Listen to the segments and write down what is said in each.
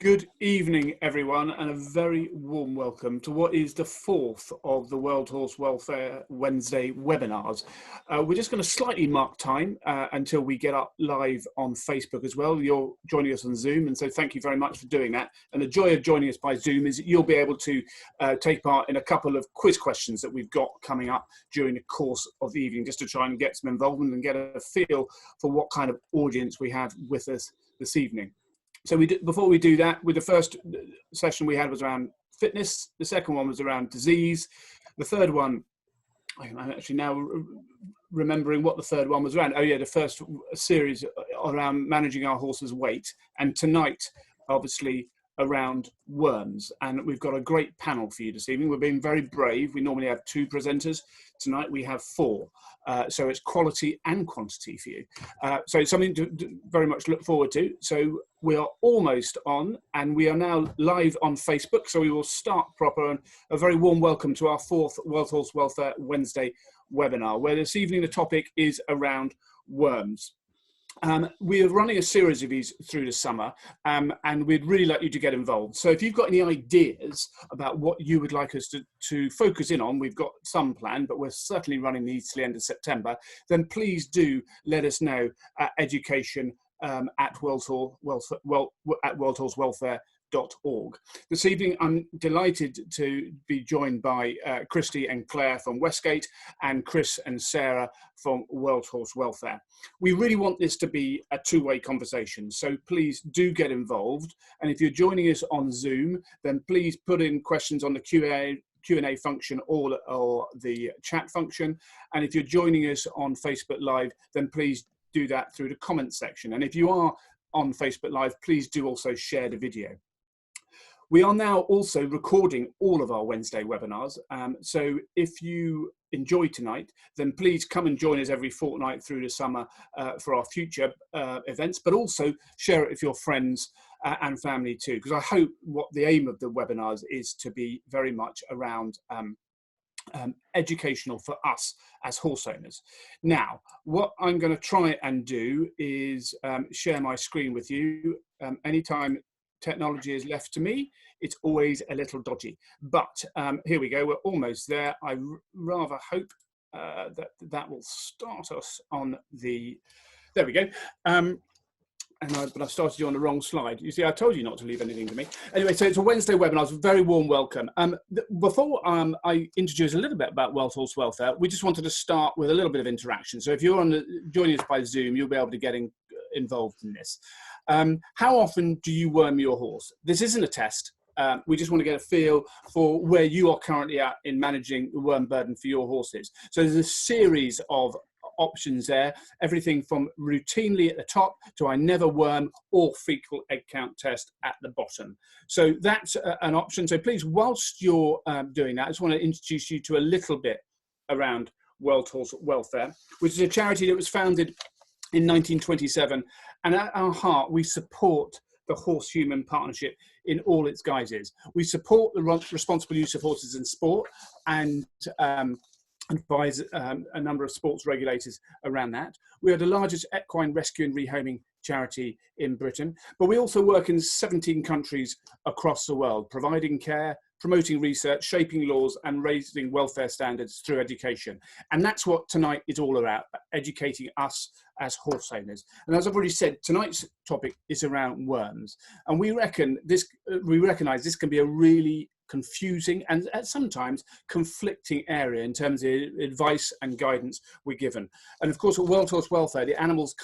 Good evening, everyone, and a very warm welcome to what is the fourth of the World Horse Welfare Wednesday webinars. We're just going to slightly mark time until we get up live on Facebook as well. You're joining us on Zoom, and so thank you very much for doing that. And the joy of joining us by Zoom is that you'll be able to take part in a couple of quiz questions that we've got coming up during the course of the evening, just to try and get some involvement and get a feel for what kind of audience we have with us this evening. So before we do that, with the first session we had was around fitness, the second one was around disease, the third one, I'm actually now remembering what the third one was around. Oh yeah, the first series around managing our horse's weight, and tonight, obviously, around worms. And we've got a great panel for you this evening. We're being very brave. We normally have 2 presenters. Tonight we have 4. So it's quality and quantity for you. So it's something to very much look forward to. So we are almost on, and we are now live on Facebook. So we will start proper, and a very warm welcome to our 4th World Horse Welfare Wednesday webinar, where this evening the topic is around worms. We are running a series of these through the summer, and we'd really like you to get involved. So if you've got any ideas about what you would like us to focus in on, we've got some planned, but we're certainly running these to the end of September, then please do let us know at education at worldhorsewelfare.org. This evening, I'm delighted to be joined by Kristy and Claire from Westgate and Chris and Sarah from World Horse Welfare. We really want this to be a two-way conversation, so please do get involved. And if you're joining us on Zoom, then please put in questions on the Q&A function or the chat function. And if you're joining us on Facebook Live, then please do that through the comment section. And if you are on Facebook Live, please do also share the video. We are now also recording all of our Wednesday webinars. So if you enjoy tonight, then please come and join us every fortnight through the summer for our future events, but also share it with your friends and family too, because I hope what the aim of the webinars is to be very much around educational for us as horse owners. Now, what I'm going to try and do is share my screen with you. Anytime technology is left to me, it's always a little dodgy, but here we go, we're almost there. I rather hope that will start us on the, there we go. But I've started you on the wrong slide. You see, I told you not to leave anything to me. Anyway, so it's a Wednesday webinar. It's a very warm welcome. Before I introduce a little bit about World Horse Welfare, we just wanted to start with a little bit of interaction. So if you're joining us by Zoom, you'll be able to get involved in this. How often do you worm your horse? This isn't a test. We just want to get a feel for where you are currently at in managing the worm burden for your horses. So there's a series of options there, everything from routinely at the top to I never worm or fecal egg count test at the bottom. So that's an option. So please, whilst you're doing that, I just want to introduce you to a little bit around World Horse Welfare, which is a charity that was founded in 1927, and at our heart we support the horse-human partnership in all its guises. We support the responsible use of horses in sport and advise a number of sports regulators around that. We are the largest equine rescue and rehoming charity in Britain, but we also work in 17 countries across the world, providing care, promoting research, shaping laws, and raising welfare standards through education. And that's what tonight is all about, educating us as horse owners. And as I've already said, tonight's topic is around worms. And we recognize this can be a really confusing and at sometimes conflicting area in terms of advice and guidance we're given. And of course, at World Horse Welfare, the animals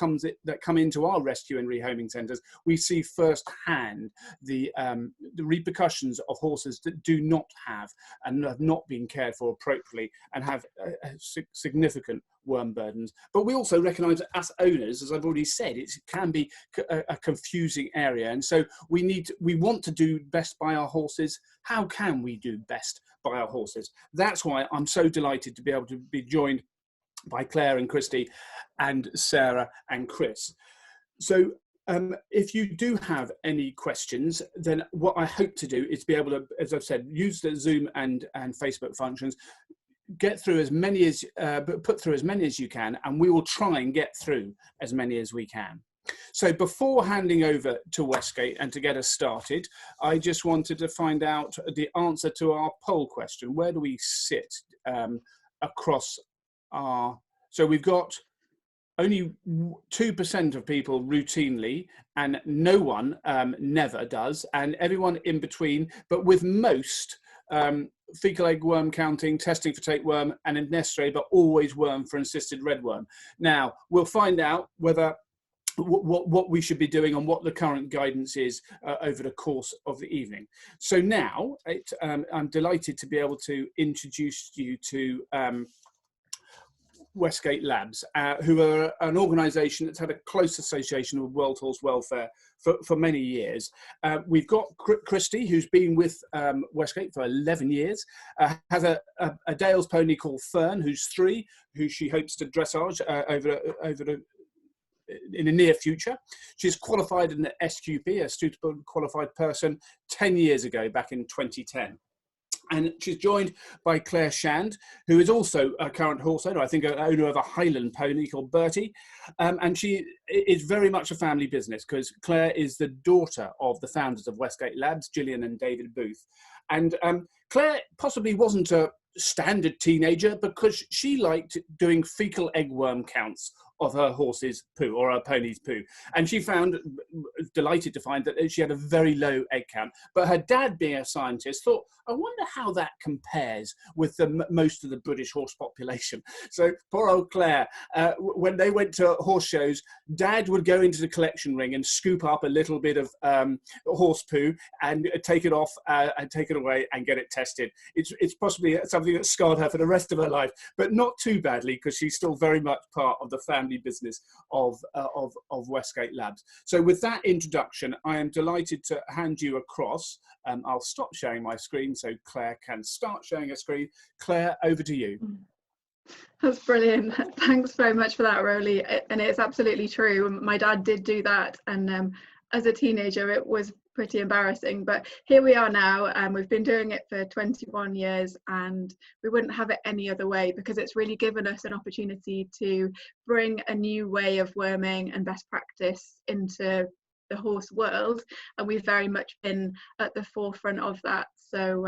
that come into our rescue and rehoming centres, we see firsthand the repercussions of horses that do not have and have not been cared for appropriately and have significant worm burdens. But we also recognise that as owners, as I've already said, it can be a confusing area, and so we want to do best by our horses. How can we do best by our horses? That's why I'm so delighted to be able to be joined by Claire and Kristy and Sarah and Chris. So if you do have any questions, then what I hope to do is be able to, as I've said, use the Zoom and Facebook functions, get through as many as, put through as many as you can, and we will try and get through as many as we can. So before handing over to Westgate and to get us started, I just wanted to find out the answer to our poll question. Where do we sit across our... So we've got only 2% of people routinely, and no one never does, and everyone in between, but with most fecal egg worm counting, testing for tapeworm, and if necessary, but always worm for encysted redworm. Now, we'll find out whether what we should be doing and what the current guidance is over the course of the evening. So now, I'm delighted to be able to introduce you to Westgate Labs, who are an organisation that's had a close association with World Horse Welfare for many years. We've got Kristy, who's been with Westgate for 11 years, has a Dales pony called Fern, who's 3, who she hopes to dressage in the near future. She's qualified in the SQP, a Suitably Qualified Person, 10 years ago, back in 2010. And she's joined by Claire Shand, who is also a current horse owner, I think an owner of a Highland pony called Bertie. And she is very much a family business because Claire is the daughter of the founders of Westgate Labs, Gillian and David Booth. And Claire possibly wasn't a standard teenager because she liked doing fecal eggworm counts of her horse's poo or her pony's poo, and she found, delighted to find, that she had a very low egg count. But her dad, being a scientist, thought, I wonder how that compares with most of the British horse population. So poor old Claire, when they went to horse shows, Dad would go into the collection ring and scoop up a little bit of horse poo and take it off and take it away and get it tested. It's possibly something that scarred her for the rest of her life, but not too badly because she's still very much part of the family business of Westgate Labs. So with that introduction, I am delighted to hand you across. I'll stop sharing my screen so Claire can start sharing her screen. Claire, over to you. That's brilliant. Thanks very much for that, Rowley. And it's absolutely true. My dad did do that, and as a teenager it was pretty embarrassing, but here we are now, and we've been doing it for 21 years, and we wouldn't have it any other way because it's really given us an opportunity to bring a new way of worming and best practice into the horse world, and we've very much been at the forefront of that. So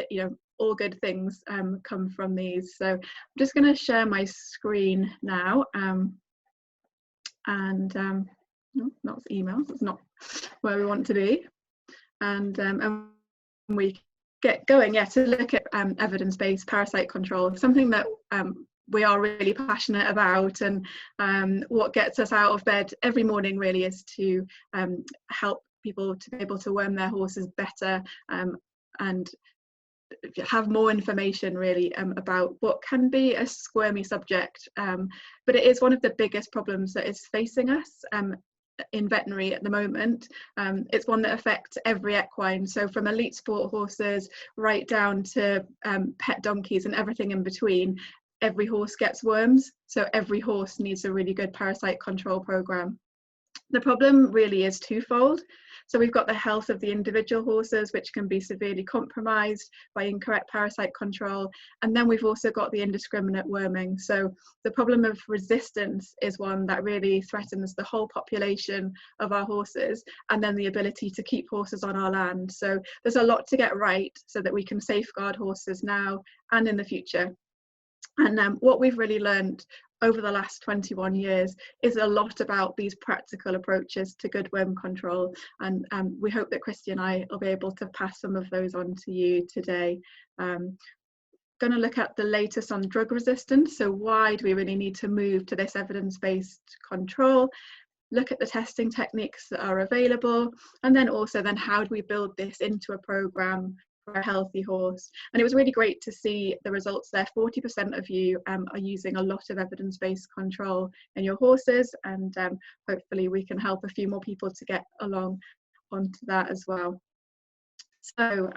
you know, all good things come from these. So I'm just going to share my screen now, no, that's emails, that's not where we want to be. And we get going, to look at evidence-based parasite control, something that we are really passionate about, and what gets us out of bed every morning really is to help people to be able to worm their horses better and have more information really about what can be a squirmy subject, but it is one of the biggest problems that is facing us in veterinary at the moment. It's one that affects every equine, so from elite sport horses right down to pet donkeys and everything in between. Every horse gets worms, so every horse needs a really good parasite control program. The problem really is twofold. So we've got the health of the individual horses, which can be severely compromised by incorrect parasite control. And then we've also got the indiscriminate worming. So the problem of resistance is one that really threatens the whole population of our horses, and then the ability to keep horses on our land. So there's a lot to get right so that we can safeguard horses now and in the future. And what we've really learned over the last 21 years is a lot about these practical approaches to good worm control, and we hope that Kristy and I will be able to pass some of those on to you today. Going to look at the latest on drug resistance, so why do we really need to move to this evidence-based control, look at the testing techniques that are available, and then also how do we build this into a program for a healthy horse. And it was really great to see the results there. 40% of you are using a lot of evidence-based control in your horses, and hopefully we can help a few more people to get along onto that as well. So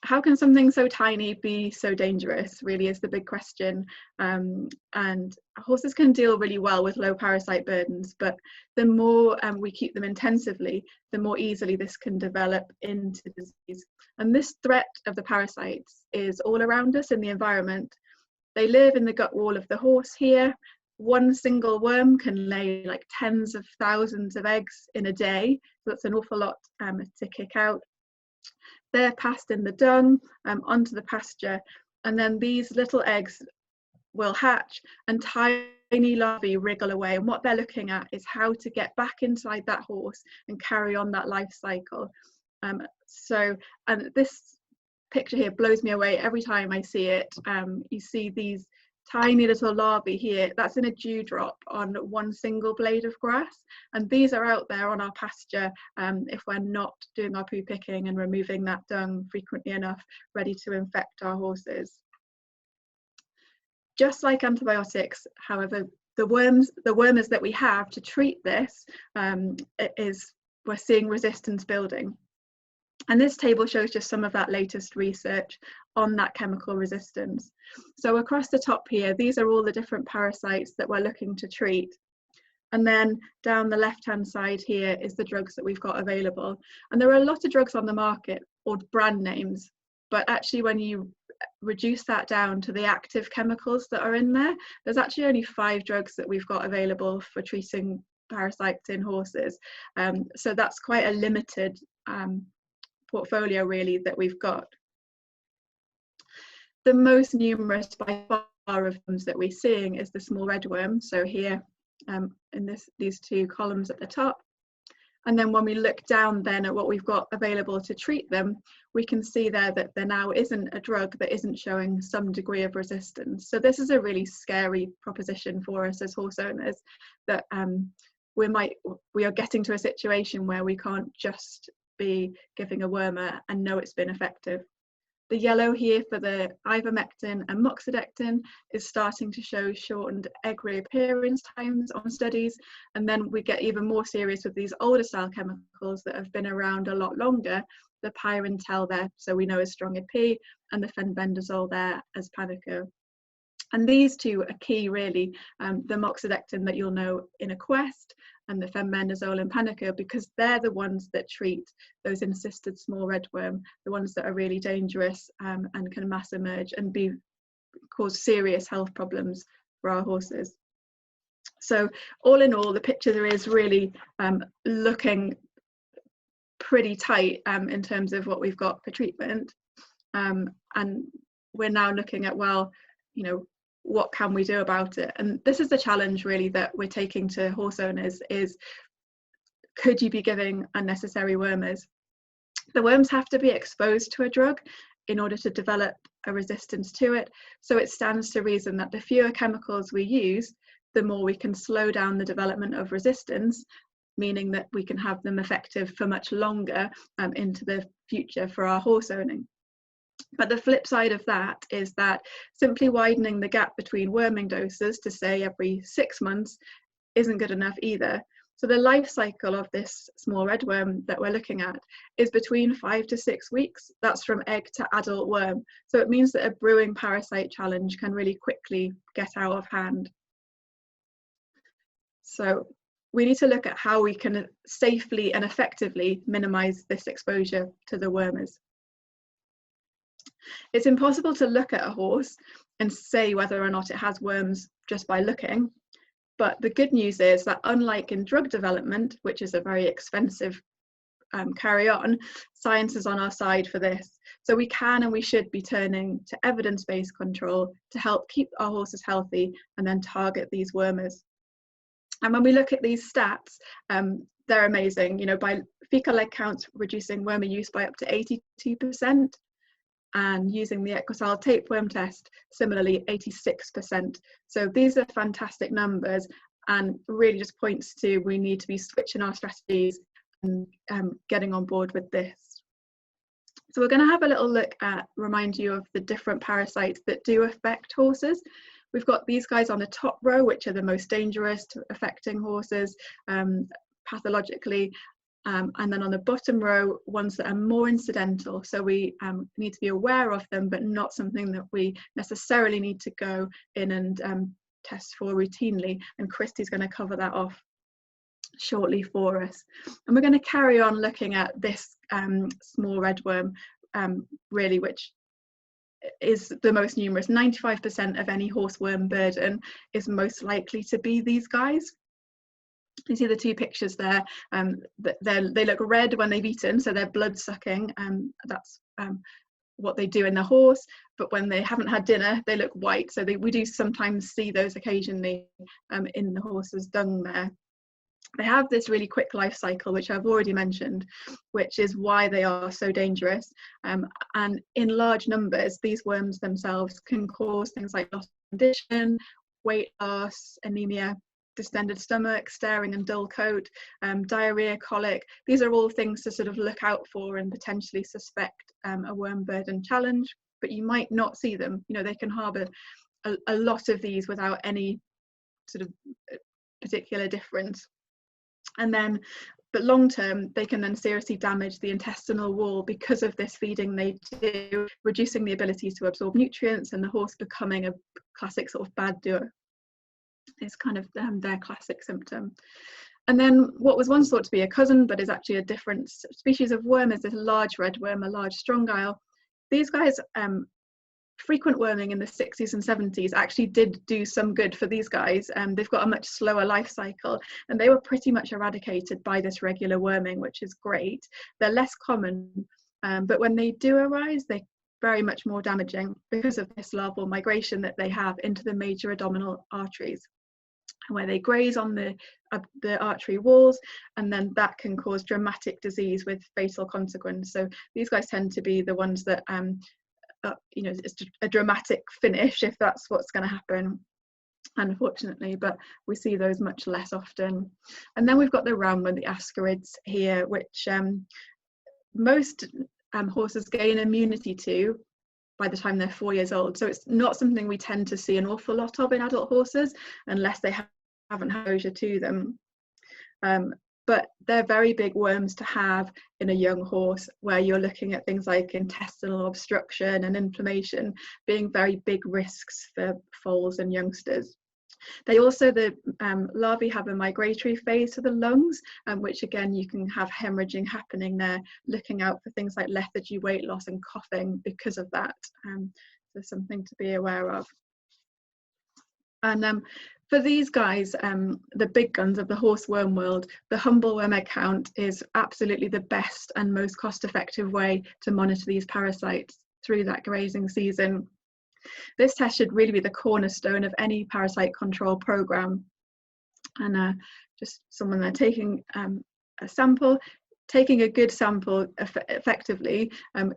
how can something so tiny be so dangerous, really is the big question. And horses can deal really well with low parasite burdens, but the more we keep them intensively, the more easily this can develop into disease. And this threat of the parasites is all around us in the environment. They live in the gut wall of the horse here. one single worm can lay like tens of thousands of eggs in a day, so that's an awful lot to kick out. They're passed in the dung onto the pasture, and then these little eggs will hatch and tiny larvae wriggle away, and what they're looking at is how to get back inside that horse and carry on that life cycle. And this picture here blows me away every time I see it. You see these tiny little larvae here, that's in a dewdrop on one single blade of grass, and these are out there on our pasture if we're not doing our poo picking and removing that dung frequently enough, ready to infect our horses. Just like antibiotics, however, the wormers that we have to treat this, we're seeing resistance building. And this table shows just some of that latest research on that chemical resistance. So across the top here, these are all the different parasites that we're looking to treat. And then down the left-hand side here is the drugs that we've got available. And there are a lot of drugs on the market, or brand names, but actually when you reduce that down to the active chemicals that are in there, there's actually only 5 drugs that we've got available for treating parasites in horses. So that's quite a limited portfolio really that we've got. The most numerous by far of them that we're seeing is the small redworm. So here in these 2 columns at the top. And then when we look down then at what we've got available to treat them, we can see there that there now isn't a drug that isn't showing some degree of resistance. So this is a really scary proposition for us as horse owners, that we are getting to a situation where we can't just be giving a wormer and know it's been effective. The yellow here for the ivermectin and moxidectin is starting to show shortened egg reappearance times on studies, and then we get even more serious with these older style chemicals that have been around a lot longer, the pyrantel there, so we know as strong P, and the fenbendazole there as Panaco. And these 2 are key really, the moxidectin that you'll know in a Quest and the fenbendazole and Panaco, because they're the ones that treat those encysted small redworm, the ones that are really dangerous and can mass emerge and cause serious health problems for our horses. So all in all, the picture there is really looking pretty tight in terms of what we've got for treatment. And we're now looking at, well, you know, what can we do about it? And this is the challenge really that we're taking to horse owners is, could you be giving unnecessary wormers? The worms have to be exposed to a drug in order to develop a resistance to it. So it stands to reason that the fewer chemicals we use, the more we can slow down the development of resistance, meaning that we can have them effective for much longer into the future for our horse owning. But the flip side of that is that simply widening the gap between worming doses to say every 6 months isn't good enough either. So the life cycle of this small redworm that we're looking at is between 5 to 6 weeks. That's from egg to adult worm. So it means that a brewing parasite challenge can really quickly get out of hand. So we need to look at how we can safely and effectively minimize this exposure to the wormers. It's impossible to look at a horse and say whether or not it has worms just by looking. But the good news is that unlike in drug development, which is a very expensive carry on, science is on our side for this. So we can and we should be turning to evidence-based control to help keep our horses healthy and then target these wormers. And when we look at these stats, they're amazing. You know, by fecal leg counts reducing wormer use by up to 82%. And using the Equisal tapeworm test, similarly 86%. So these are fantastic numbers and really just points to we need to be switching our strategies and getting on board with this. So we're going to have a little look at, remind you of the different parasites that do affect horses. We've got these guys on the top row, which are the most dangerous to affecting horses pathologically. And then on the bottom row, ones that are more incidental. So we need to be aware of them, but not something that we necessarily need to go in and test for routinely. And Kristy's going to cover that off shortly for us. And we're going to carry on looking at this small redworm, really, which is the most numerous. 95% of any horse worm burden is most likely to be these guys. You see the two pictures there. They look red when they've eaten, so they're blood sucking. That's what they do in the horse. But when they haven't had dinner, they look white. So we do sometimes see those occasionally in the horse's dung there. They have this really quick life cycle, which I've already mentioned, which is why they are so dangerous. And in large numbers, these worms themselves can cause things like loss of condition, weight loss, anemia, distended stomach, staring and dull coat, diarrhea, colic. These are all things to sort of look out for and potentially suspect a worm burden challenge, but you might not see them. You know, they can harbour a lot of these without any sort of particular difference. And then, but long term, they can then seriously damage the intestinal wall because of this feeding they do, reducing the ability to absorb nutrients, and the horse becoming a classic sort of bad doer. It's kind of their classic symptom. And then what was once thought to be a cousin, but is actually a different species of worm, is this large redworm, a large strongyle. These guys, frequent worming in the 60s and 70s actually did do some good for these guys. They've got a much slower life cycle, and they were pretty much eradicated by this regular worming, which is great. They're less common, but when they do arise, they're very much more damaging because of this larval migration that they have into the major abdominal arteries, where they graze on the artery walls, and then that can cause dramatic disease with fatal consequence. So these guys tend to be the ones that you know, it's a dramatic finish if that's what's going to happen, unfortunately, but we see those much less often. And then we've got the roundworm, the ascarids here, which most horses gain immunity to by the time they're 4 years old. So it's not something we tend to see an awful lot of in adult horses unless they haven't had exposure to them. But they're very big worms to have in a young horse, where you're looking at things like intestinal obstruction and inflammation being very big risks for foals and youngsters. They also, the larvae have a migratory phase to the lungs, which again, you can have hemorrhaging happening there, looking out for things like lethargy, weight loss and coughing because of that. So something to be aware of. And for these guys, the big guns of the horse worm world, the humble worm egg count is absolutely the best and most cost-effective way to monitor these parasites through that grazing season. This test should really be the cornerstone of any parasite control program. And just someone there taking a sample, taking a good sample effectively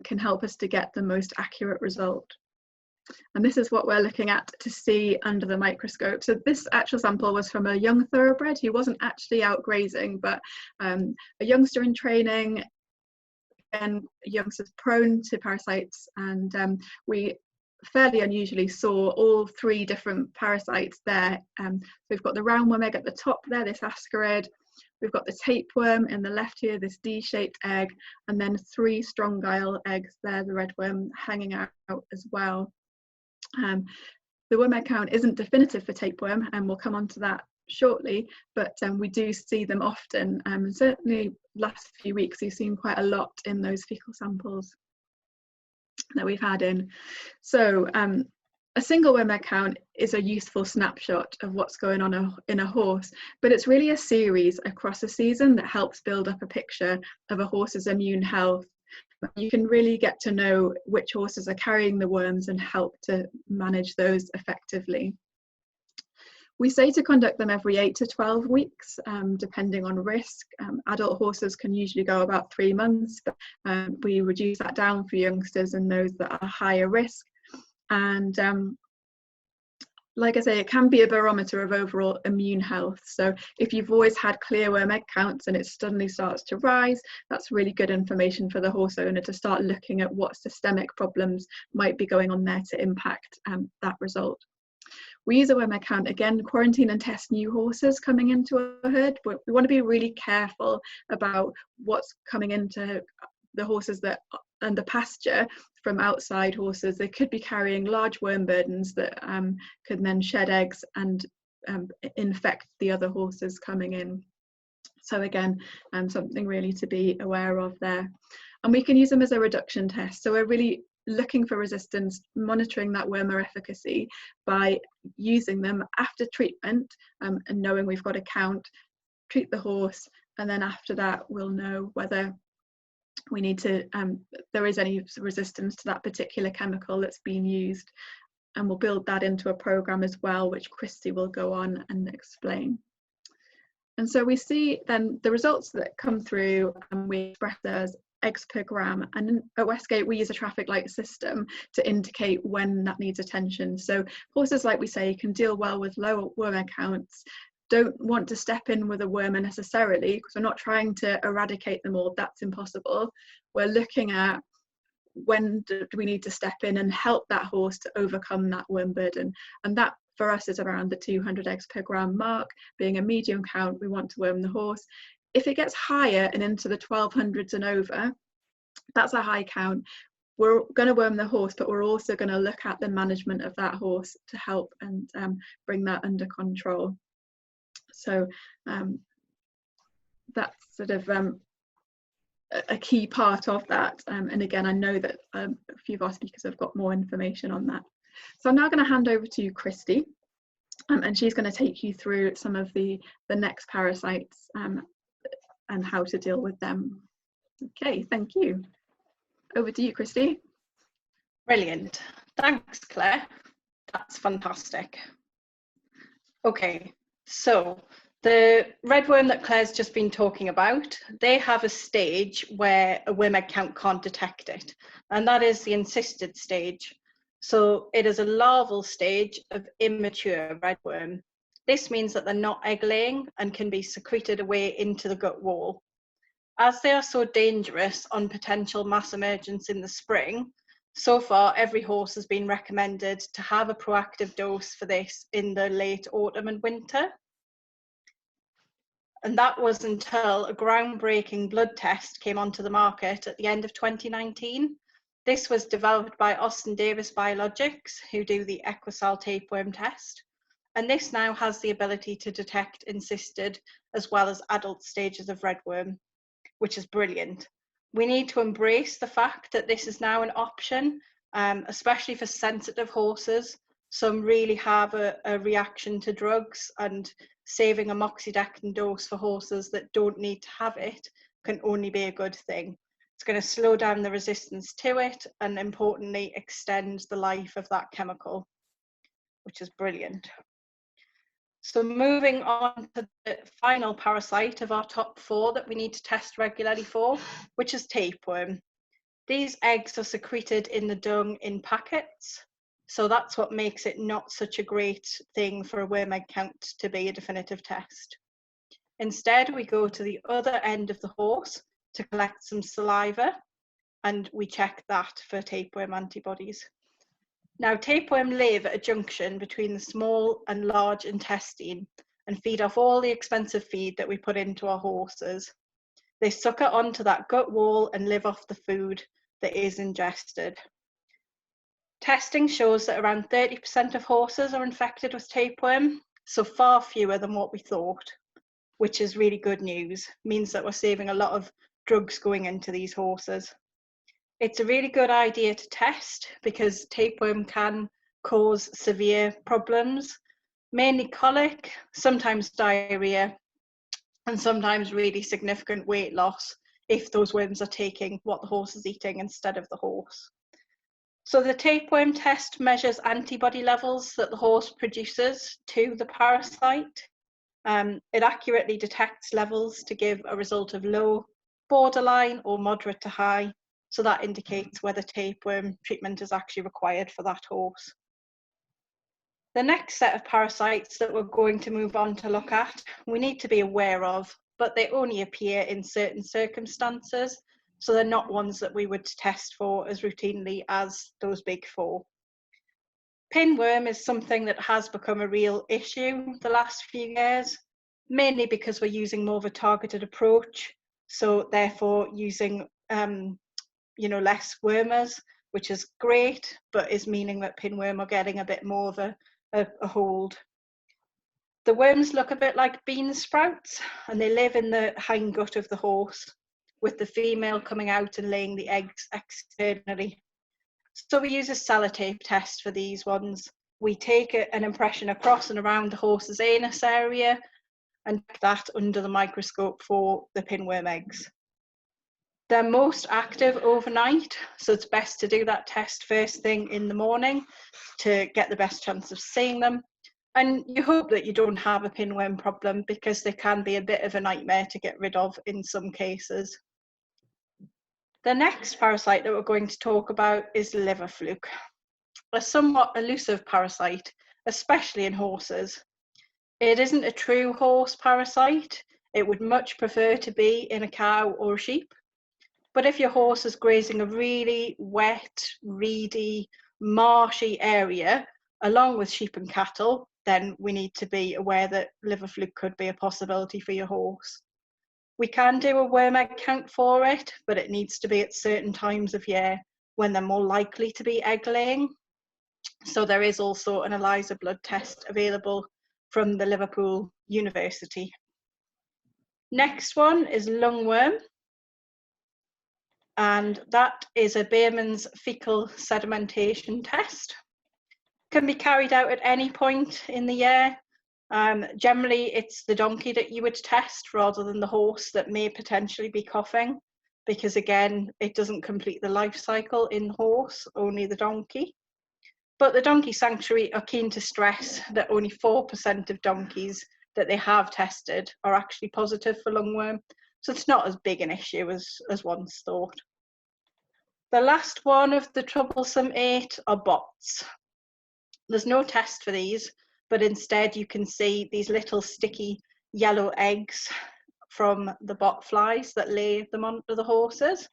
can help us to get the most accurate result. And this is what we're looking at to see under the microscope. So this actual sample was from a young thoroughbred who wasn't actually out grazing, but a youngster in training, and youngsters prone to parasites. And we fairly unusually saw all three different parasites there. We've got the roundworm egg at the top there, this ascarid. We've got the tapeworm in the left here, this D-shaped egg, and then 3 strongyle eggs there, the redworm hanging out as well. The worm egg count isn't definitive for tapeworm, and we'll come on to that shortly, but we do see them often, and certainly last few weeks we've seen quite a lot in those fecal samples that we've had in. So a single worm egg count is a useful snapshot of what's going on in a horse, but it's really a series across a season that helps build up a picture of a horse's immune health. You can really get to know which horses are carrying the worms and help to manage those effectively. We say to conduct them every 8 to 12 weeks, depending on risk. Adult horses can usually go about 3 months, but we reduce that down for youngsters and those that are higher risk. And like I say, it can be a barometer of overall immune health. So if you've always had clear worm egg counts and it suddenly starts to rise, that's really good information for the horse owner to start looking at what systemic problems might be going on there to impact that result. We use a worm egg count, again, quarantine and test new horses coming into a herd, but we want to be really careful about what's coming into the horses that under pasture from outside horses. They could be carrying large worm burdens that could then shed eggs and infect the other horses coming in. So again, something really to be aware of there. And we can use them as a reduction test. So we're really looking for resistance, monitoring that wormer efficacy by using them after treatment, and knowing we've got a count, treat the horse, and then after that we'll know whether we need to, there is any resistance to that particular chemical that's being used, and we'll build that into a program as well, which Kristy will go on and explain. And so we see then the results that come through, and we express as eggs per gram, and at Westgate we use a traffic light system to indicate when that needs attention. So horses, like we say, can deal well with low wormer counts, don't want to step in with a wormer necessarily, because we're not trying to eradicate them all, that's impossible. We're looking at when do we need to step in and help that horse to overcome that worm burden, and that for us is around the 200 eggs per gram mark. Being a medium count, we want to worm the horse. If it gets higher and into the 1200s and over, that's a high count. We're going to worm the horse, but we're also going to look at the management of that horse to help and bring that under control. So that's sort of a key part of that. And again, I know that a few of our speakers have got more information on that. So I'm now going to hand over to Kristy, and she's going to take you through some of the next parasites and how to deal with them. Okay, thank you. Over to you, Kristy. Brilliant. Thanks, Claire. That's fantastic. Okay, so the redworm that Claire's just been talking about, they have a stage where a worm egg count can't detect it, and that is the encysted stage. So it is a larval stage of immature redworm. This means that they're not egg laying and can be secreted away into the gut wall. As they are so dangerous on potential mass emergence in the spring, so far every horse has been recommended to have a proactive dose for this in the late autumn and winter. And that was until a groundbreaking blood test came onto the market at the end of 2019. This was developed by Austin Davis Biologics, who do the Equisal tapeworm test. And this now has the ability to detect encysted as well as adult stages of redworm, which is brilliant. We need to embrace the fact that this is now an option, especially for sensitive horses. Some really have a reaction to drugs, and saving a moxidectin dose for horses that don't need to have it can only be a good thing. It's going to slow down the resistance to it and, importantly, extend the life of that chemical, which is brilliant. So moving on to the final parasite of our top 4 that we need to test regularly for, which is tapeworm. These eggs are secreted in the dung in packets, so that's what makes it not such a great thing for a worm egg count to be a definitive test. Instead, we go to the other end of the horse to collect some saliva, and we check that for tapeworm antibodies. Now, tapeworm live at a junction between the small and large intestine and feed off all the expensive feed that we put into our horses. They sucker onto that gut wall and live off the food that is ingested. Testing shows that around 30% of horses are infected with tapeworm, so far fewer than what we thought, which is really good news. It means that we're saving a lot of drugs going into these horses. It's a really good idea to test because tapeworm can cause severe problems, mainly colic, sometimes diarrhea, and sometimes really significant weight loss if those worms are taking what the horse is eating instead of the horse. So the tapeworm test measures antibody levels that the horse produces to the parasite. It accurately detects levels to give a result of low, borderline, or moderate to high. So that indicates whether tapeworm treatment is actually required for that horse. The next set of parasites that we're going to move on to look at, we need to be aware of, but they only appear in certain circumstances. So they're not ones that we would test for as routinely as those big 4. Pinworm is something that has become a real issue the last few years, mainly because we're using more of a targeted approach. So therefore using less wormers, which is great, but is meaning that pinworm are getting a bit more of a hold. The worms look a bit like bean sprouts, and they live in the hindgut of the horse, with the female coming out and laying the eggs externally. So we use a sellotape test for these ones. We take an impression across and around the horse's anus area and check that under the microscope for the pinworm eggs. They're most active overnight, so it's best to do that test first thing in the morning to get the best chance of seeing them. And you hope that you don't have a pinworm problem, because they can be a bit of a nightmare to get rid of in some cases. The next parasite that we're going to talk about is liver fluke, a somewhat elusive parasite, especially in horses. It isn't a true horse parasite. It would much prefer to be in a cow or a sheep. But if your horse is grazing a really wet, reedy, marshy area, along with sheep and cattle, then we need to be aware that liver fluke could be a possibility for your horse. We can do a worm egg count for it, but it needs to be at certain times of year when they're more likely to be egg laying. So there is also an ELISA blood test available from the Liverpool University. Next one is lungworm, and that is a Behrman's fecal sedimentation test. Can be carried out at any point in the year. Generally, it's the donkey that you would test rather than the horse that may potentially be coughing, because again, it doesn't complete the life cycle in the horse, only the donkey. But the Donkey Sanctuary are keen to stress that only 4% of donkeys that they have tested are actually positive for lungworm, so it's not as big an issue as once thought. The last one of the troublesome 8 are bots. There's no test for these, but instead you can see these little sticky yellow eggs from the bot flies that lay them onto the horses,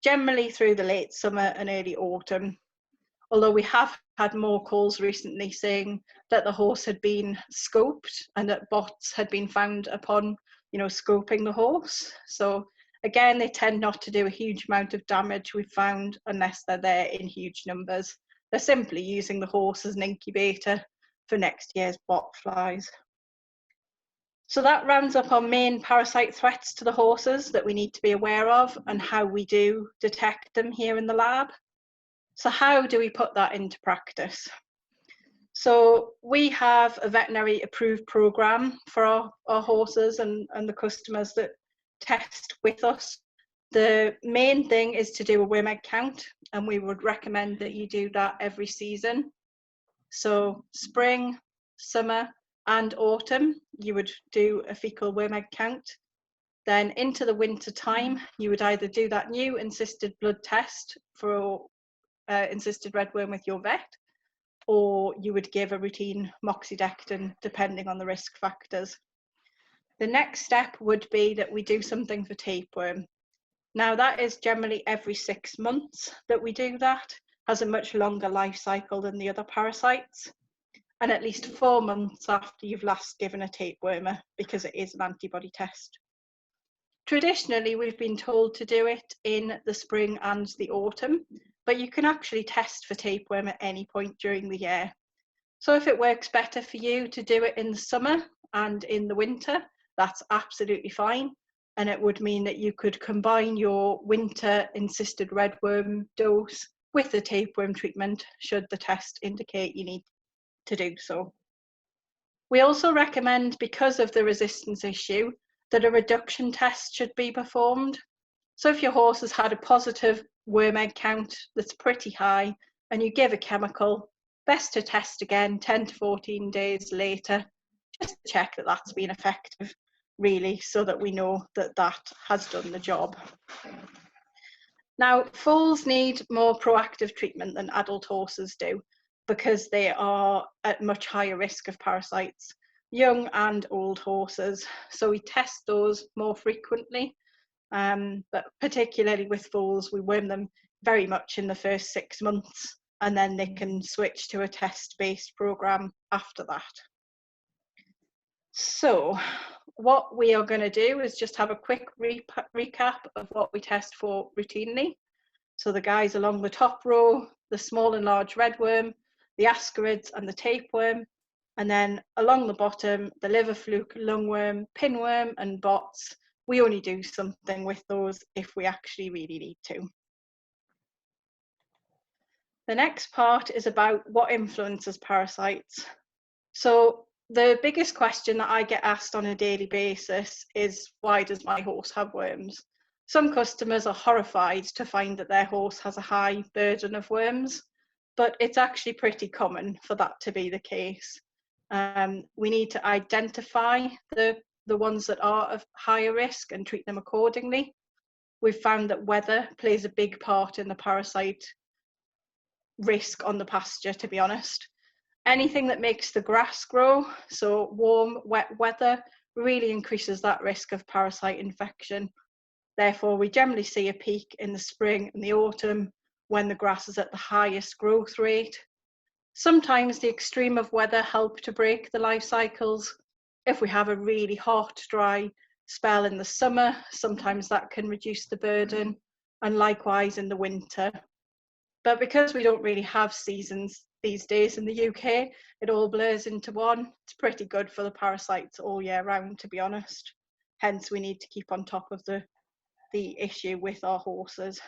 generally through the late summer and early autumn. Although we have had more calls recently saying that the horse had been scoped and that bots had been found upon, scoping the horse. So again, they tend not to do a huge amount of damage, we've found, unless they're there in huge numbers. They're simply using the horse as an incubator for next year's bot flies. So that rounds up our main parasite threats to the horses that we need to be aware of and how we do detect them here in the lab. So how do we put that into practice? So we have a veterinary approved program for our horses and the customers that test with us. The main thing is to do a worm egg count, and we would recommend that you do that every season. So spring, summer and autumn, you would do a fecal worm egg count. Then into the winter time, you would either do that new insisted blood test for insisted redworm with your vet, or you would give a routine moxidectin depending on the risk factors. The next step would be that we do something for tapeworm. Now that is generally every 6 months that we do that, has a much longer life cycle than the other parasites, and at least 4 months after you've last given a tapewormer, because it is an antibody test. Traditionally, we've been told to do it in the spring and the autumn, but you can actually test for tapeworm at any point during the year. So if it works better for you to do it in the summer and in the winter, that's absolutely fine. And it would mean that you could combine your winter insisted redworm dose with the tapeworm treatment, should the test indicate you need to do so. We also recommend, because of the resistance issue, that a reduction test should be performed. So if your horse has had a positive worm egg count that's pretty high and you give a chemical, best to test again 10 to 14 days later, just to check that that's been effective, really, so that we know that that has done the job. Now, foals need more proactive treatment than adult horses do, because they are at much higher risk of parasites, young and old horses. So we test those more frequently, but particularly with foals, we worm them very much in the first 6 months, and then they can switch to a test-based program after that. So what we are going to do is just have a quick recap of what we test for routinely. So the guys along the top row, the small and large redworm, the ascarids and the tapeworm, and then along the bottom, the liver fluke, lungworm, pinworm and bots. We only do something with those if we actually really need to. The next part is about what influences parasites. So the biggest question that I get asked on a daily basis is, why does my horse have worms? Some customers are horrified to find that their horse has a high burden of worms, but it's actually pretty common for that to be the case. We need to identify the ones that are of higher risk and treat them accordingly. We've found that weather plays a big part in the parasite risk on the pasture, to be honest. Anything that makes the grass grow, so warm, wet weather, really increases that risk of parasite infection. Therefore, we generally see a peak in the spring and the autumn when the grass is at the highest growth rate. Sometimes the extreme of weather help to break the life cycles. If we have a really hot, dry spell in the summer, sometimes that can reduce the burden, and likewise in the winter. But because we don't really have seasons these days in the UK, it all blurs into one. It's pretty good for the parasites all year round, to be honest. Hence, we need to keep on top of the issue with our horses.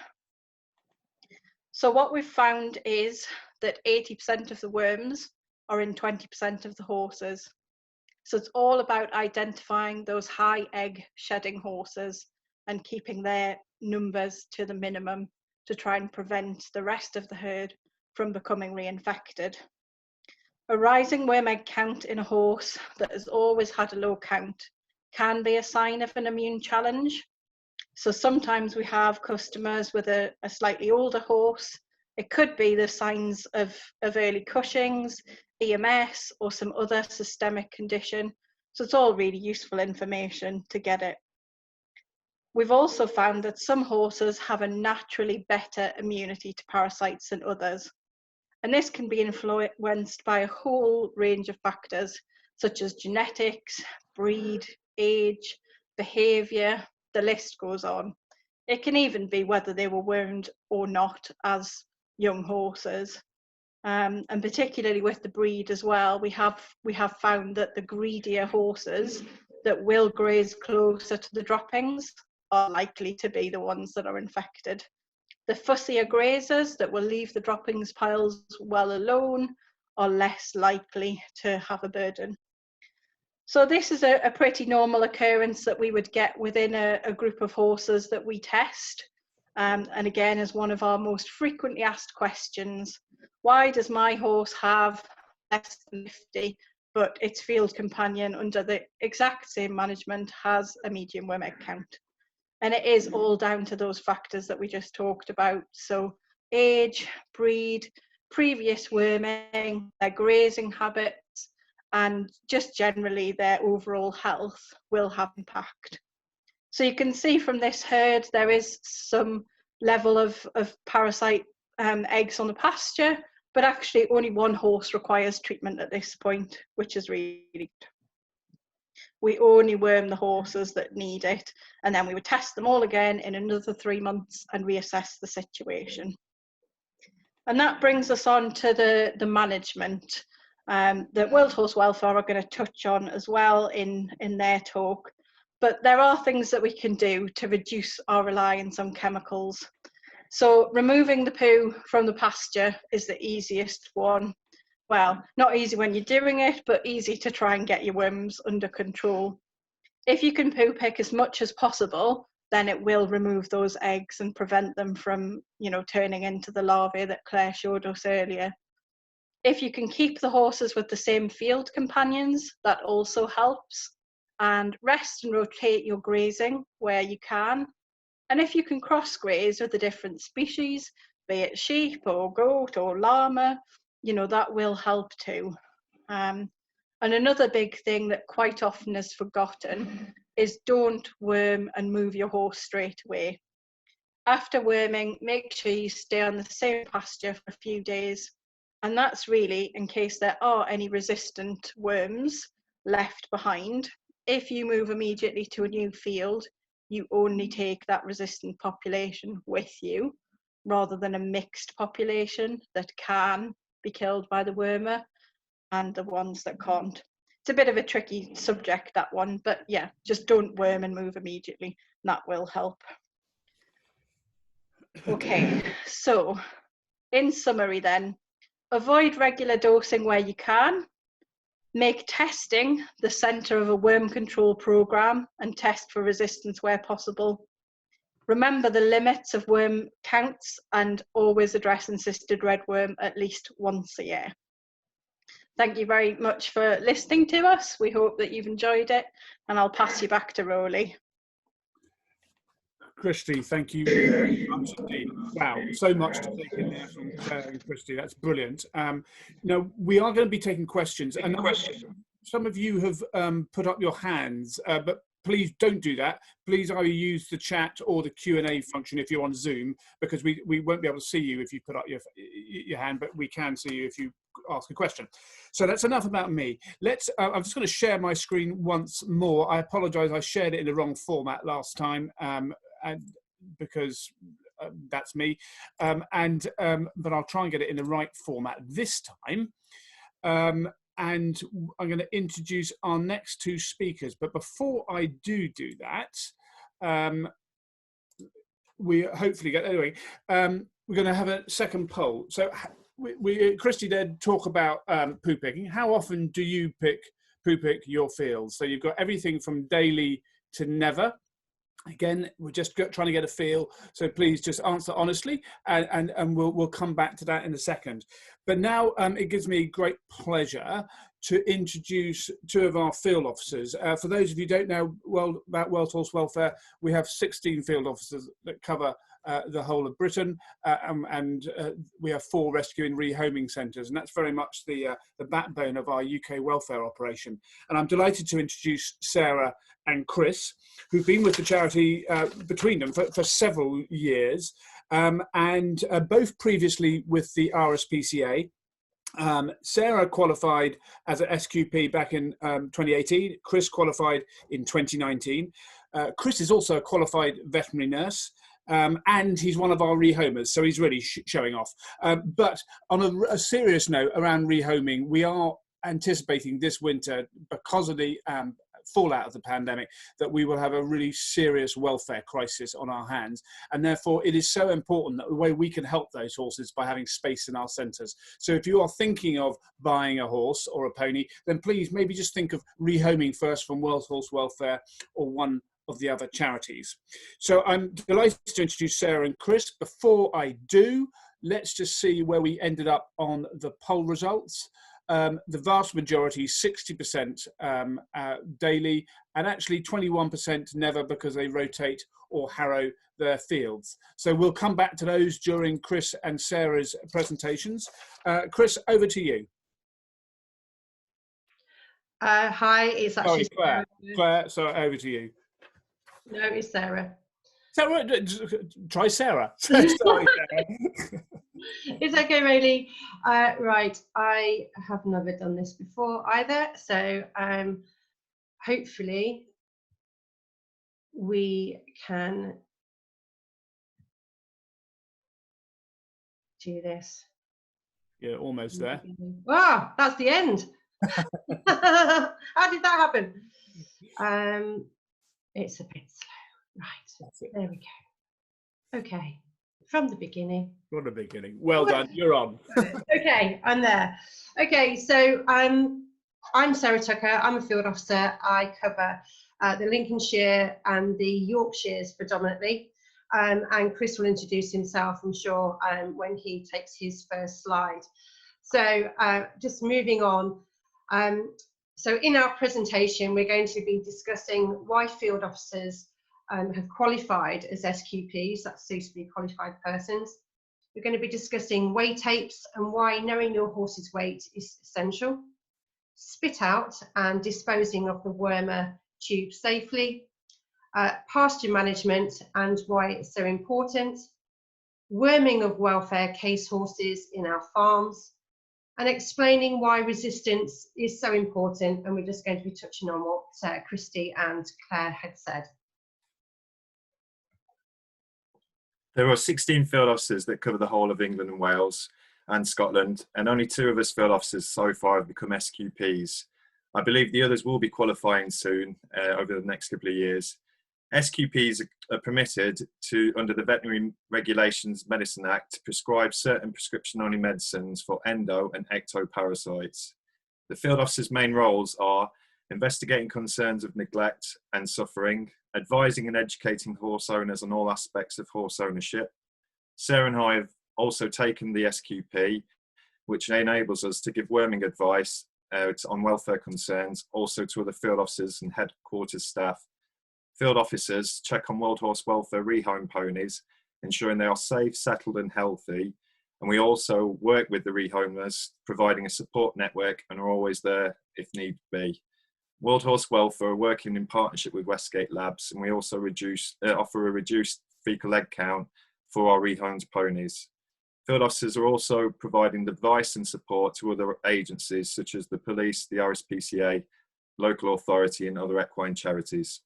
So what we've found is that 80% of the worms are in 20% of the horses. So it's all about identifying those high egg shedding horses and keeping their numbers to the minimum to try and prevent the rest of the herd from becoming reinfected. A rising worm egg count in a horse that has always had a low count can be a sign of an immune challenge. So sometimes we have customers with a slightly older horse. It could be the signs of early Cushing's, EMS, or some other systemic condition. So it's all really useful information to get it. We've also found that some horses have a naturally better immunity to parasites than others. And this can be influenced by a whole range of factors, such as genetics, breed, age, behaviour, the list goes on. It can even be whether they were wormed or not as young horses. And particularly with the breed as well, we have found that the greedier horses that will graze closer to the droppings are likely to be the ones that are infected. The fussier grazers that will leave the droppings piles well alone are less likely to have a burden. So this is a pretty normal occurrence that we would get within a group of horses that we test. And again, is one of our most frequently asked questions. Why does my horse have less than 50, but its field companion under the exact same management has a medium worm egg count? And it is all down to those factors that we just talked about. So age, breed, previous worming, their grazing habits, and just generally their overall health will have impact. So you can see from this herd, there is some level of parasite eggs on the pasture, but actually only one horse requires treatment at this point, which is really good. We only worm the horses that need it, and then we would test them all again in another 3 months and reassess the situation. And that brings us on to the management that World Horse Welfare are going to touch on as well in their talk. But there are things that we can do to reduce our reliance on chemicals. So removing the poo from the pasture is the easiest one. Well, not easy when you're doing it, but easy to try and get your worms under control. If you can poo pick as much as possible, then it will remove those eggs and prevent them from, turning into the larvae that Claire showed us earlier. If you can keep the horses with the same field companions, that also helps. And rest and rotate your grazing where you can. And if you can cross graze with a different species, be it sheep or goat or llama, that will help too. And another big thing that quite often is forgotten is don't worm and move your horse straight away. After worming, make sure you stay on the same pasture for a few days. And that's really in case there are any resistant worms left behind. If you move immediately to a new field, you only take that resistant population with you, rather than a mixed population that can be killed by the wormer and the ones that can't. It's a bit of a tricky subject, that one, but yeah, just don't worm and move immediately. And that will help. Okay, so In summary then, avoid regular dosing where you can, make testing the centre of a worm control programme and test for resistance where possible. Remember the limits of worm counts and always address encysted redworm at least once a year. Thank you very much for listening to us. We hope that you've enjoyed it, and I'll pass you back to Rowley. Kristy, thank you very much indeed. Wow, so much to take in there from Claire and Kristy. That's brilliant. Now, we are going to be taking questions. And some of you have put up your hands, but please don't do that. Please either use the chat or the Q&A function if you're on Zoom, because we won't be able to see you if you put up your hand, but we can see you if you ask a question. So that's enough about me. I'm just going to share my screen once more. I apologize, I shared it in the wrong format last time. Because that's me, but I'll try and get it in the right format this time. And I'm going to introduce our next two speakers. But before I do that, we hopefully get anyway. We're going to have a second poll. So Kristy did talk about poo picking. How often do you poo pick your fields? So you've got everything from daily to never. Again, we're just trying to get a feel, so please just answer honestly, and we'll come back to that in a second. But now it gives me great pleasure to introduce two of our field officers. For those of you who don't know about Wild Horse Welfare, we have 16 field officers that cover the whole of Britain, and we have 4 rescue and rehoming centres, and that's very much the backbone of our UK welfare operation. And I'm delighted to introduce Sarah and Chris, who've been with the charity between them for several years, and both previously with the RSPCA. Sarah qualified as an SQP back in 2018. Chris qualified in 2019. Chris is also a qualified veterinary nurse. And he's one of our rehomers, so he's really showing off. But on a serious note around rehoming, we are anticipating this winter, because of the fallout of the pandemic, that we will have a really serious welfare crisis on our hands, and therefore it is so important that the way we can help those horses by having space in our centres. So if you are thinking of buying a horse or a pony, then please maybe just think of rehoming first from Wild Horse Welfare or one of the other charities. So I'm delighted to introduce Sarah and Chris. Before I do, let's just see where we ended up on the poll results. The vast majority, 60% daily, and actually 21% never, because they rotate or harrow their fields. So we'll come back to those during Chris and Sarah's presentations. Chris, over to you. Hi, it's actually Sorry, Claire, so over to you. No, it's Sarah. Sarah, try Sarah. Sorry, Sarah. It's okay, Rayleigh. Right, I have never done this before either, so hopefully we can do this. Yeah, almost there. Wow, that's the end. How did that happen? It's a bit slow. Right, there we go. Okay, from the beginning. From the beginning. Well done, you're on. Okay, I'm there. Okay, so I'm Sarah Tucker. I'm a field officer. I cover the Lincolnshire and the Yorkshires predominantly. And Chris will introduce himself, I'm sure, when he takes his first slide. So just moving on. So in our presentation, we're going to be discussing why field officers have qualified as SQPs, that's suitably qualified persons. We're going to be discussing weigh tapes and why knowing your horse's weight is essential. Spit out and disposing of the wormer tube safely. Pasture management and why it's so important. Worming of welfare case horses in our farms. And explaining why resistance is so important, and we're just going to be touching on what Kristy and Claire had said. There are 16 field officers that cover the whole of England and Wales and Scotland, and only 2 of us field officers so far have become SQPs. I believe the others will be qualifying soon over the next couple of years. SQPs are permitted to, under the Veterinary Regulations Medicine Act, to prescribe certain prescription-only medicines for endo and ectoparasites. The field officer's main roles are investigating concerns of neglect and suffering, advising and educating horse owners on all aspects of horse ownership. Sarah and I have also taken the SQP, which enables us to give worming advice on welfare concerns, also to other field officers and headquarters staff. Field officers check on wild horse welfare rehome ponies, ensuring they are safe, settled and healthy. And we also work with the rehomers, providing a support network, and are always there if need be. Wild Horse Welfare are working in partnership with Westgate Labs, and we also offer a reduced fecal egg count for our rehomed ponies. Field officers are also providing advice and support to other agencies such as the police, the RSPCA, local authority and other equine charities.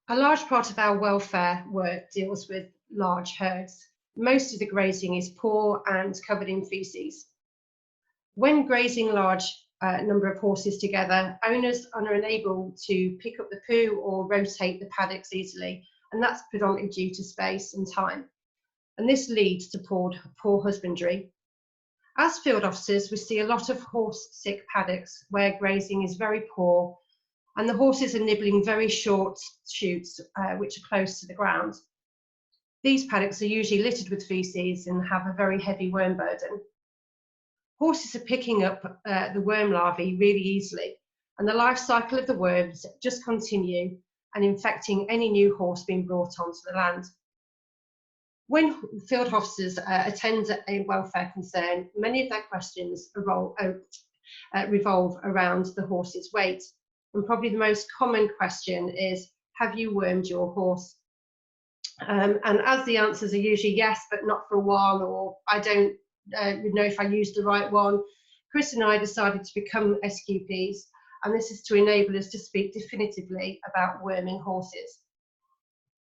A large part of our welfare work deals with large herds. Most of the grazing is poor and covered in feces. When grazing large number of horses together, owners are unable to pick up the poo or rotate the paddocks easily, and that's predominantly due to space and time. And this leads to poor husbandry. As field officers, we see a lot of horse sick paddocks where grazing is very poor, and the horses are nibbling very short shoots which are close to the ground. These paddocks are usually littered with feces and have a very heavy worm burden. Horses are picking up the worm larvae really easily, and the life cycle of the worms just continue and infecting any new horse being brought onto the land. When field officers attend a welfare concern, many of their questions revolve around the horse's weight. And probably the most common question is, have you wormed your horse? And as the answers are usually yes, but not for a while, or I don't know if I used the right one, Chris and I decided to become SQPs, and this is to enable us to speak definitively about worming horses.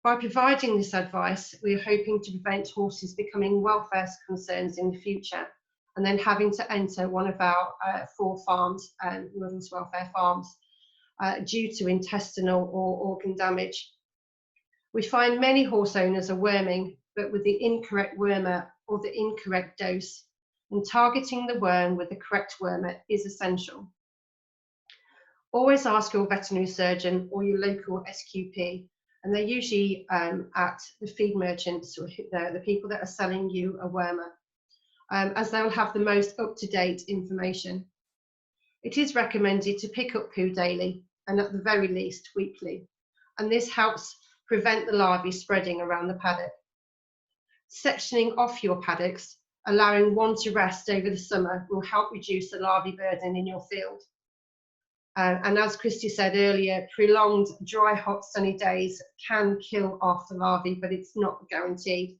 By providing this advice, we are hoping to prevent horses becoming welfare concerns in the future, and then having to enter one of our 4 farms, Wilderness Welfare Farms, due to intestinal or organ damage. We find many horse owners are worming, but with the incorrect wormer or the incorrect dose, and targeting the worm with the correct wormer is essential. Always ask your veterinary surgeon or your local SQP, and they're usually at the feed merchants or the people that are selling you a wormer, as they'll have the most up-to-date information. It is recommended to pick up poo daily, and at the very least weekly, and this helps prevent the larvae spreading around the paddock. Sectioning off your paddocks, allowing one to rest over the summer, will help reduce the larvae burden in your field. And as Kristy said earlier, prolonged dry, hot, sunny days can kill off the larvae, but it's not guaranteed.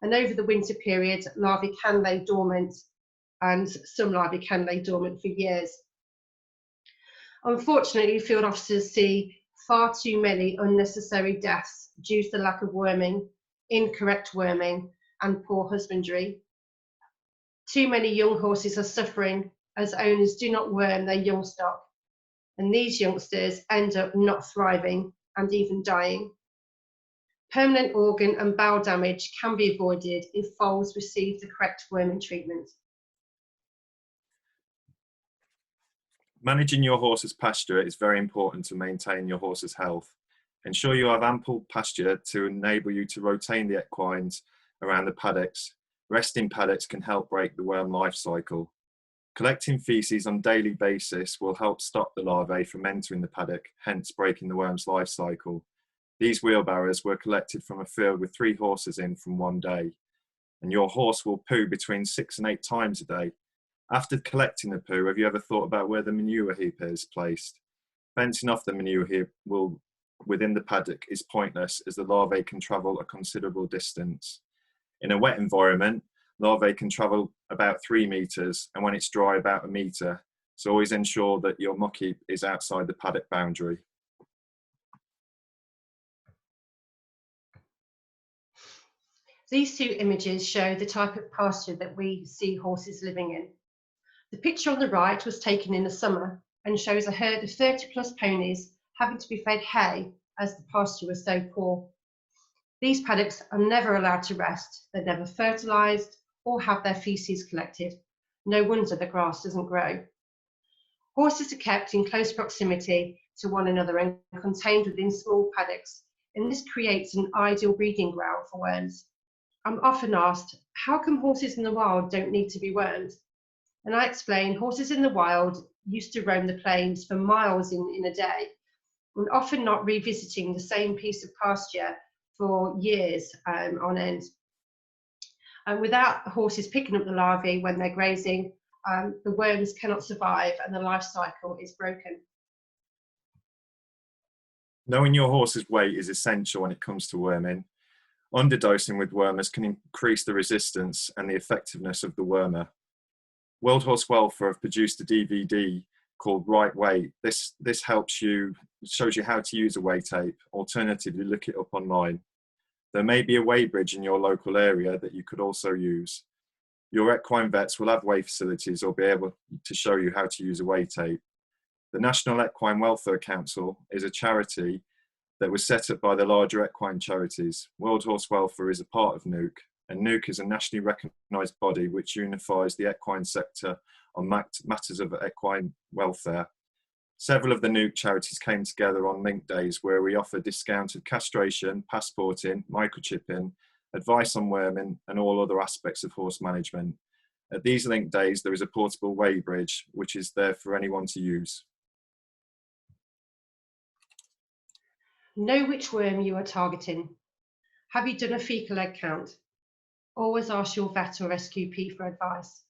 And over the winter period, larvae can lay dormant, and some larvae can lay dormant for years. Unfortunately, field officers see far too many unnecessary deaths due to the lack of worming, incorrect worming, and poor husbandry. Too many young horses are suffering as owners do not worm their young stock, and these youngsters end up not thriving and even dying. Permanent organ and bowel damage can be avoided if foals receive the correct worming treatment. Managing your horse's pasture is very important to maintain your horse's health. Ensure you have ample pasture to enable you to rotate the equines around the paddocks. Resting paddocks can help break the worm life cycle. Collecting feces on a daily basis will help stop the larvae from entering the paddock, hence breaking the worm's life cycle. These wheelbarrows were collected from a field with 3 horses in from one day, and your horse will poo between 6 and 8 times a day. After collecting the poo, have you ever thought about where the manure heap is placed? Fencing off the manure heap within the paddock is pointless, as the larvae can travel a considerable distance. In a wet environment, larvae can travel about 3 meters, and when it's dry, about 1 meter. So always ensure that your muck heap is outside the paddock boundary. These 2 images show the type of pasture that we see horses living in. The picture on the right was taken in the summer and shows a herd of 30+ ponies having to be fed hay as the pasture was so poor. These paddocks are never allowed to rest, they're never fertilised or have their faeces collected. No wonder the grass doesn't grow. Horses are kept in close proximity to one another and contained within small paddocks, and this creates an ideal breeding ground for worms. I'm often asked, how come horses in the wild don't need to be wormed? And I explain, horses in the wild used to roam the plains for miles in a day, and often not revisiting the same piece of pasture for years on end. And without horses picking up the larvae when they're grazing, the worms cannot survive and the life cycle is broken. Knowing your horse's weight is essential when it comes to worming. Underdosing with wormers can increase the resistance and the effectiveness of the wormer. World Horse Welfare have produced a DVD called Right Weight. This shows you how to use a weigh tape. Alternatively, look it up online. There may be a weigh bridge in your local area that you could also use. Your equine vets will have weigh facilities or be able to show you how to use a weigh tape. The National Equine Welfare Council is a charity that was set up by the larger equine charities. World Horse Welfare is a part of NUC, and NUC is a nationally recognised body which unifies the equine sector on matters of equine welfare. Several of the NUC charities came together on Link Days, where we offer discounted castration, passporting, microchipping, advice on worming and all other aspects of horse management. At these Link Days, there is a portable weigh bridge, which is there for anyone to use. Know which worm you are targeting. Have you done a fecal egg count? Always ask your vet or SQP for advice.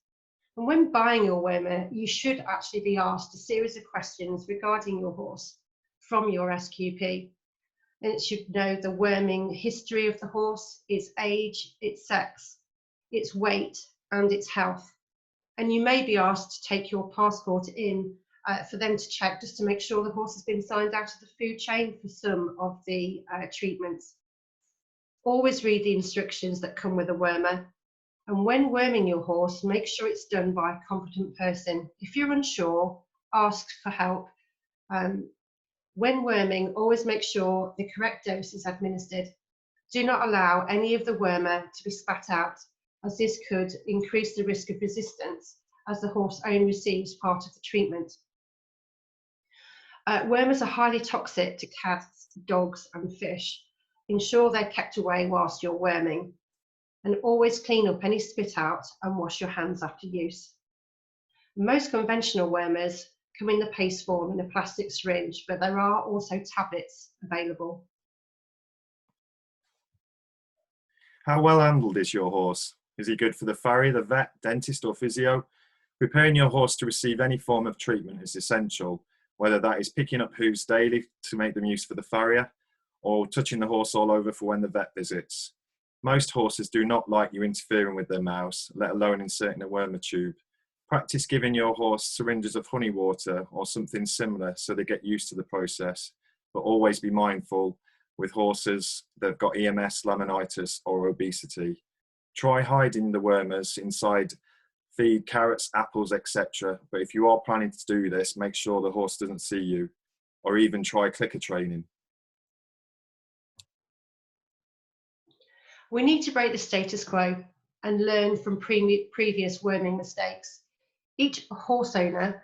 And when buying your wormer, you should actually be asked a series of questions regarding your horse from your SQP. And it should know the worming history of the horse, its age, its sex, its weight, and its health. And you may be asked to take your passport in for them to check, just to make sure the horse has been signed out of the food chain for some of the treatments. Always read the instructions that come with a wormer. And when worming your horse, make sure it's done by a competent person. If you're unsure, ask for help. When worming, always make sure the correct dose is administered. Do not allow any of the wormer to be spat out, as this could increase the risk of resistance as the horse only receives part of the treatment. Wormers are highly toxic to cats, dogs and fish. Ensure they're kept away whilst you're worming, and always clean up any spit out and wash your hands after use. Most conventional wormers come in the paste form in a plastic syringe, but there are also tablets available. How well handled is your horse? Is he good for the farrier, the vet, dentist or physio? Preparing your horse to receive any form of treatment is essential, whether that is picking up hooves daily to make them use for the farrier, or touching the horse all over for when the vet visits. Most horses do not like you interfering with their mouths, let alone inserting a wormer tube. Practice giving your horse syringes of honey water or something similar so they get used to the process, but always be mindful with horses that have got EMS, laminitis or obesity. Try hiding the wormers inside feed, carrots, apples, etc. But if you are planning to do this, make sure the horse doesn't see you, or even try clicker training. We need to break the status quo and learn from previous worming mistakes. Each horse owner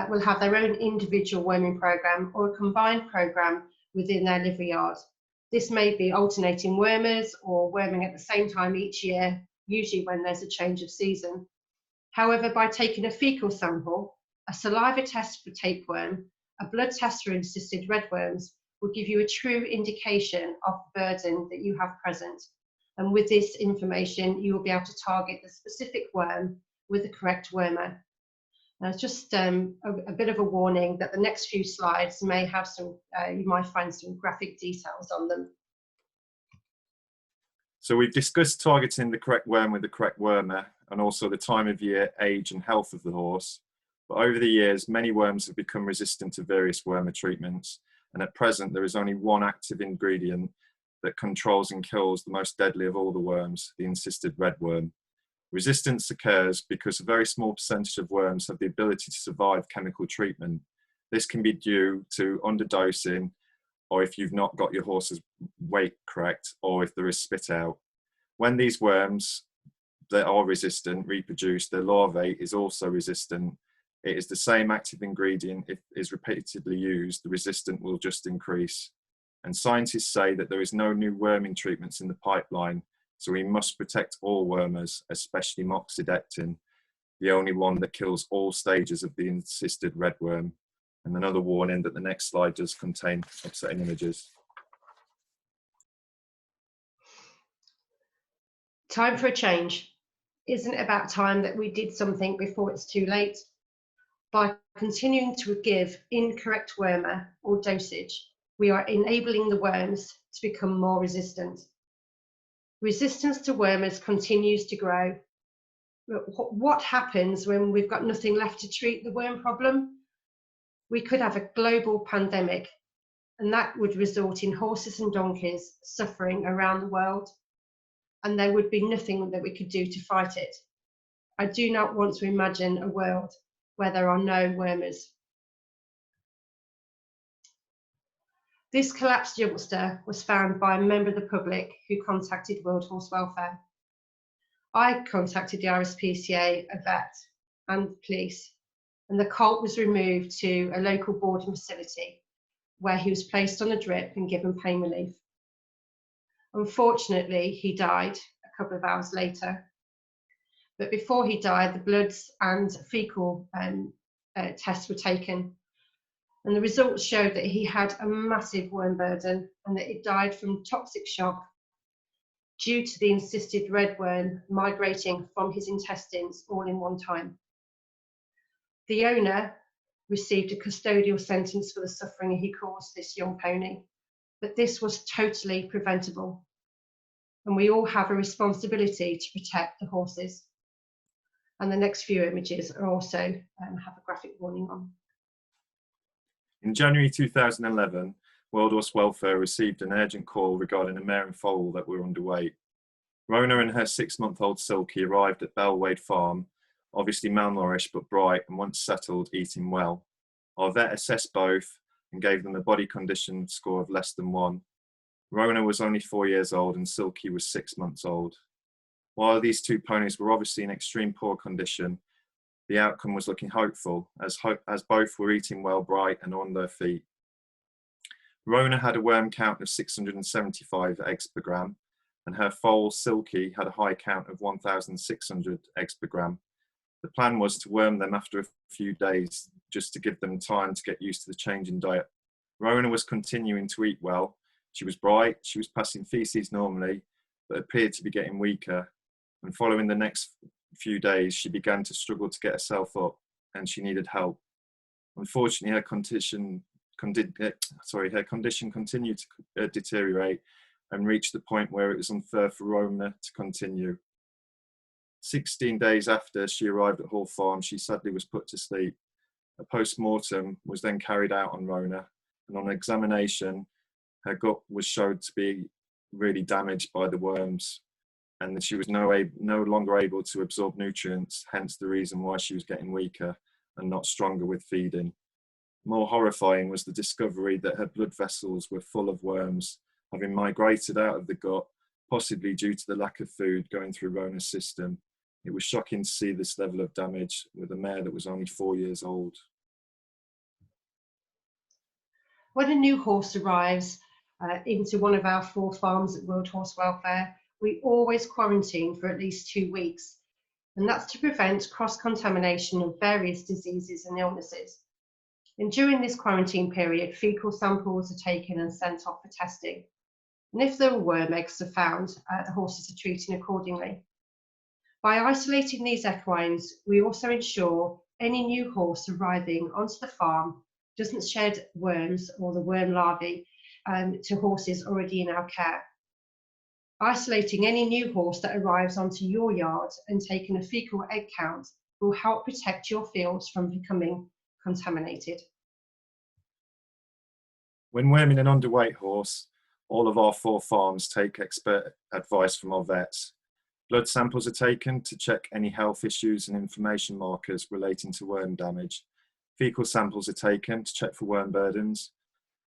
will have their own individual worming program or a combined program within their livery yard. This may be alternating wormers or worming at the same time each year, usually when there's a change of season. However, by taking a fecal sample, a saliva test for tapeworm, a blood test for encysted redworms will give you a true indication of the burden that you have present. And with this information, you will be able to target the specific worm with the correct wormer. Now, it's just a bit of a warning that the next few slides may have some, you might find some graphic details on them. So we've discussed targeting the correct worm with the correct wormer, and also the time of year, age and health of the horse. But over the years, many worms have become resistant to various wormer treatments. And at present, there is only one active ingredient that controls and kills the most deadly of all the worms, the encysted redworm. Resistance occurs because a very small percentage of worms have the ability to survive chemical treatment. This can be due to underdosing, or if you've not got your horse's weight correct, or if there is spit out. When these worms that are resistant reproduce, their larvae is also resistant. It is the same active ingredient. If it is repeatedly used, the resistance will just increase. And scientists say that there is no new worming treatments in the pipeline, so we must protect all wormers, especially moxidectin, the only one that kills all stages of the encysted redworm. And another warning that the next slide does contain upsetting images. Time for a change. Isn't it about time that we did something before it's too late? By continuing to give incorrect wormer or dosage, we are enabling the worms to become more resistant. Resistance to wormers continues to grow. What happens when we've got nothing left to treat the worm problem? We could have a global pandemic, and that would result in horses and donkeys suffering around the world, and there would be nothing that we could do to fight it. I do not want to imagine a world where there are no wormers. This collapsed youngster was found by a member of the public who contacted World Horse Welfare. I contacted the RSPCA, a vet, and the police, and the colt was removed to a local boarding facility where he was placed on a drip and given pain relief. Unfortunately, he died a couple of hours later. But before he died, the bloods and fecal tests were taken, and the results showed that he had a massive worm burden and that he died from toxic shock due to the encysted redworm migrating from his intestines all in one time. The owner received a custodial sentence for the suffering he caused this young pony, but this was totally preventable, and we all have a responsibility to protect the horses. And the next few images are also have a graphic warning on. In January 2011, World Horse Welfare received an urgent call regarding a mare and foal that were underweight. Rona and her 6-month-old Silky arrived at Bellwade Farm, obviously malnourished but bright and once settled, eating well. Our vet assessed both and gave them a body condition score of less than 1. Rona was only 4 years old and Silky was 6 months old. While these two ponies were obviously in extreme poor condition, the outcome was looking hopeful, as both were eating well, bright and on their feet. Rona had a worm count of 675 eggs per gram, and her foal Silky had a high count of 1,600 eggs per gram. The plan was to worm them after a few days, just to give them time to get used to the change in diet. Rona was continuing to eat well. She was bright, she was passing feces normally, but appeared to be getting weaker. And following the next few days, she began to struggle to get herself up, and she needed help. Unfortunately, her condition continued to deteriorate and reached the point where it was unfair for Rona to continue. 16 days after she arrived at Hall Farm, she sadly was put to sleep. A post-mortem was then carried out on Rona, and on examination, her gut was showed to be really damaged by the worms, and that she was no longer able to absorb nutrients, hence the reason why she was getting weaker and not stronger with feeding. More horrifying was the discovery that her blood vessels were full of worms, having migrated out of the gut, possibly due to the lack of food going through Rona's system. It was shocking to see this level of damage with a mare that was only 4 years old. When a new horse arrives into one of our 4 farms at World Horse Welfare, we always quarantine for at least 2 weeks, and that's to prevent cross-contamination of various diseases and illnesses. And during this quarantine period, fecal samples are taken and sent off for testing. And if there are worm eggs are found, the horses are treated accordingly. By isolating these equines, we also ensure any new horse arriving onto the farm doesn't shed worms or the worm larvae to horses already in our care. Isolating any new horse that arrives onto your yard and taking a fecal egg count will help protect your fields from becoming contaminated. When worming an underweight horse, all of our 4 farms take expert advice from our vets. Blood samples are taken to check any health issues and inflammation markers relating to worm damage. Fecal samples are taken to check for worm burdens.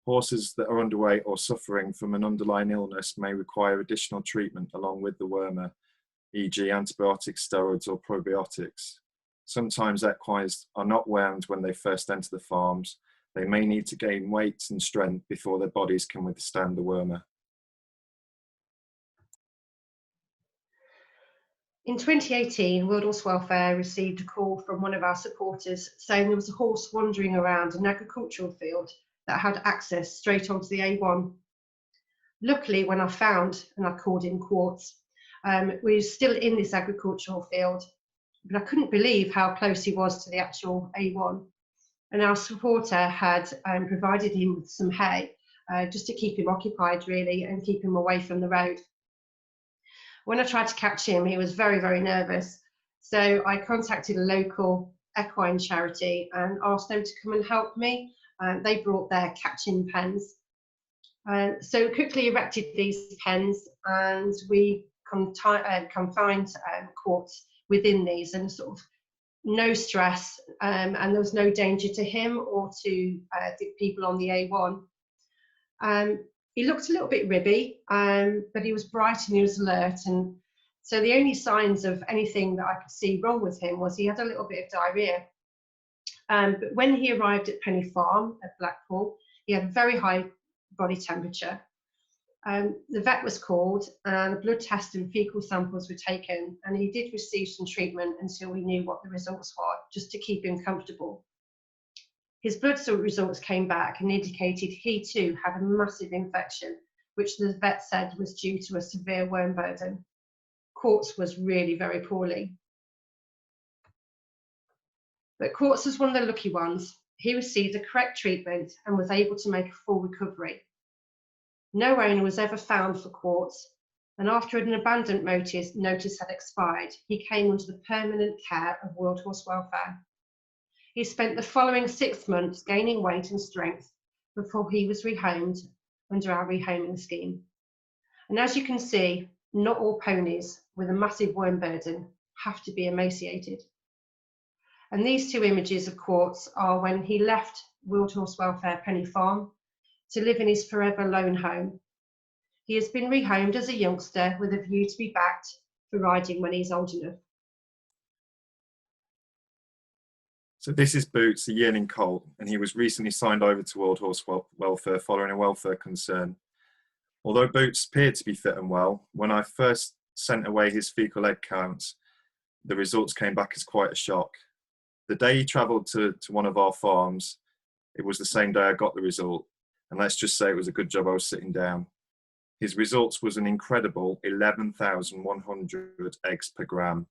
Horses that are underweight or suffering from an underlying illness may require additional treatment along with the wormer, e.g. antibiotics, steroids or probiotics. Sometimes equines are not wormed when they first enter the farms. They may need to gain weight and strength before their bodies can withstand the wormer. In 2018, World Horse Welfare received a call from one of our supporters saying there was a horse wandering around an agricultural field that had access straight onto the A1. Luckily, when I found, and I called in Quartz, we were still in this agricultural field, but I couldn't believe how close he was to the actual A1. And our supporter had provided him with some hay just to keep him occupied really and keep him away from the road. When I tried to catch him, he was very, very nervous. So I contacted a local equine charity and asked them to come and help me. They brought their catching pens. So quickly erected these pens, and we confined Quartz within these, and sort of no stress, and there was no danger to him or to the people on the A1. He looked a little bit ribby, but he was bright and he was alert. And so the only signs of anything that I could see wrong with him was he had a little bit of diarrhea. But when he arrived at Penny Farm at Blackpool, he had a very high body temperature. The vet was called and a blood test and fecal samples were taken, and he did receive some treatment until we knew what the results were, just to keep him comfortable. His blood results came back and indicated he too had a massive infection, which the vet said was due to a severe worm burden. Quartz was really very poorly. But Quartz was one of the lucky ones. He received the correct treatment and was able to make a full recovery. No owner was ever found for Quartz, and after an abandonment notice had expired, he came under the permanent care of World Horse Welfare. He spent the following 6 months gaining weight and strength before he was rehomed under our rehoming scheme. And as you can see, not all ponies with a massive worm burden have to be emaciated. And these two images of Quartz are when he left World Horse Welfare Penny Farm to live in his forever lone home. He has been rehomed as a youngster with a view to be backed for riding when he's old enough. So this is Boots, a yearling colt, and he was recently signed over to World Horse Welfare following a welfare concern. Although Boots appeared to be fit and well, when I first sent away his fecal egg counts, the results came back as quite a shock. The day he travelled to one of our farms, it was the same day I got the result, and let's just say it was a good job I was sitting down. His results was an incredible 11,100 eggs per gram.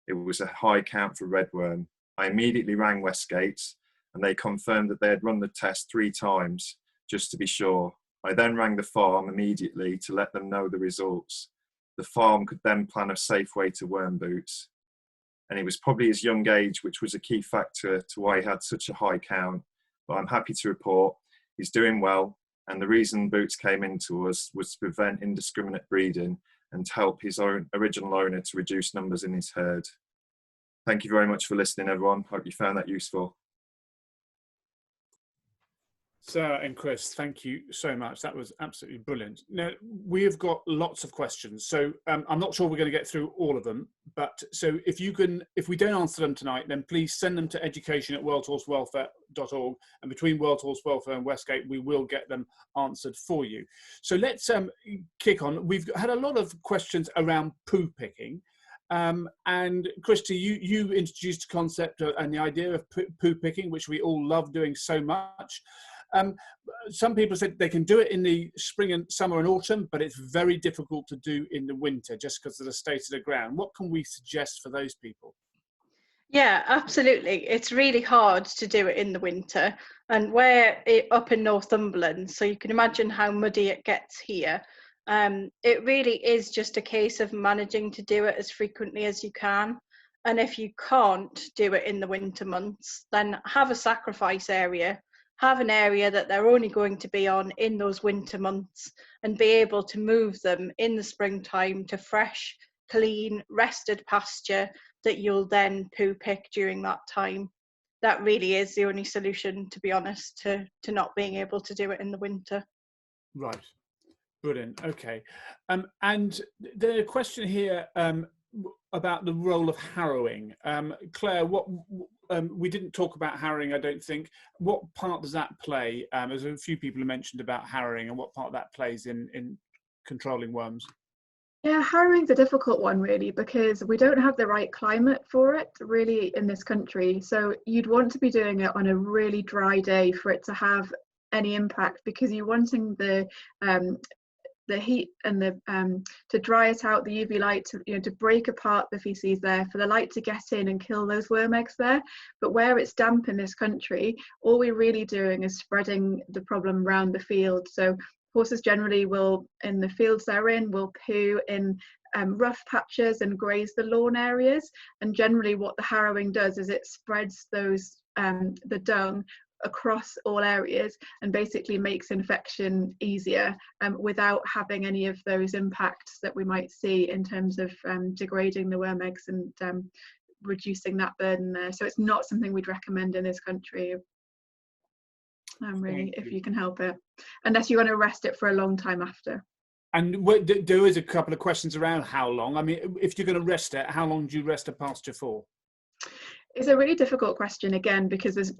It was a high count for redworm. I immediately rang Westgate and they confirmed that they had run the test 3 times just to be sure. I then rang the farm immediately to let them know the results. The farm could then plan a safe way to worm Boots. And it was probably his young age which was a key factor to why he had such a high count. But I'm happy to report he's doing well, and the reason Boots came into us was to prevent indiscriminate breeding and to help his original owner to reduce numbers in his herd. Thank you very much for listening, everyone. Hope you found that useful. Sarah and Chris, thank you so much. That was absolutely brilliant. Now, we have got lots of questions, so I'm not sure we're going to get through all of them, but so if we don't answer them tonight, then please send them to education@worldhorsewelfare.org, and between World Horse Welfare and Westgate, we will get them answered for you. So let's kick on. We've had a lot of questions around poo picking. And Kristy, you introduced the concept and the idea of poo picking, which we all love doing so much. Some people said they can do it in the spring and summer and autumn, but it's very difficult to do in the winter just because of the state of the ground. What can we suggest for those people? Yeah, absolutely. It's really hard to do it in the winter, and we're up in Northumberland, so you can imagine how muddy it gets here. It really is just a case of managing to do it as frequently as you can. And if you can't do it in the winter months, then have a sacrifice area. Have an area that they're only going to be on in those winter months and be able to move them in the springtime to fresh, clean, rested pasture that you'll then poo pick during that time. That really is the only solution, to be honest, to not being able to do it in the winter. Right. Brilliant. Okay. And the question here about the role of harrowing. Claire, what we didn't talk about harrowing, I don't think. What part does that play? There's a few people who mentioned about harrowing and what part that plays in controlling worms. Yeah, harrowing's a difficult one really, because we don't have the right climate for it really in this country. So you'd want to be doing it on a really dry day for it to have any impact, because you're wanting the heat and the to dry it out, the UV light to, to break apart the feces there, for the light to get in and kill those worm eggs there. But where it's damp in this country, all we're really doing is spreading the problem around the field. So horses generally will, in the fields they're in, will poo in rough patches and graze the lawn areas. And generally what the harrowing does is it spreads those the dung across all areas and basically makes infection easier without having any of those impacts that we might see in terms of degrading the worm eggs and reducing that burden there. So it's not something we'd recommend in this country. Really, if you can help it, unless you want to rest it for a long time after. And there is a couple of questions around how long. I mean, if you're going to rest it, how long do you rest a pasture for? It's a really difficult question again, because there's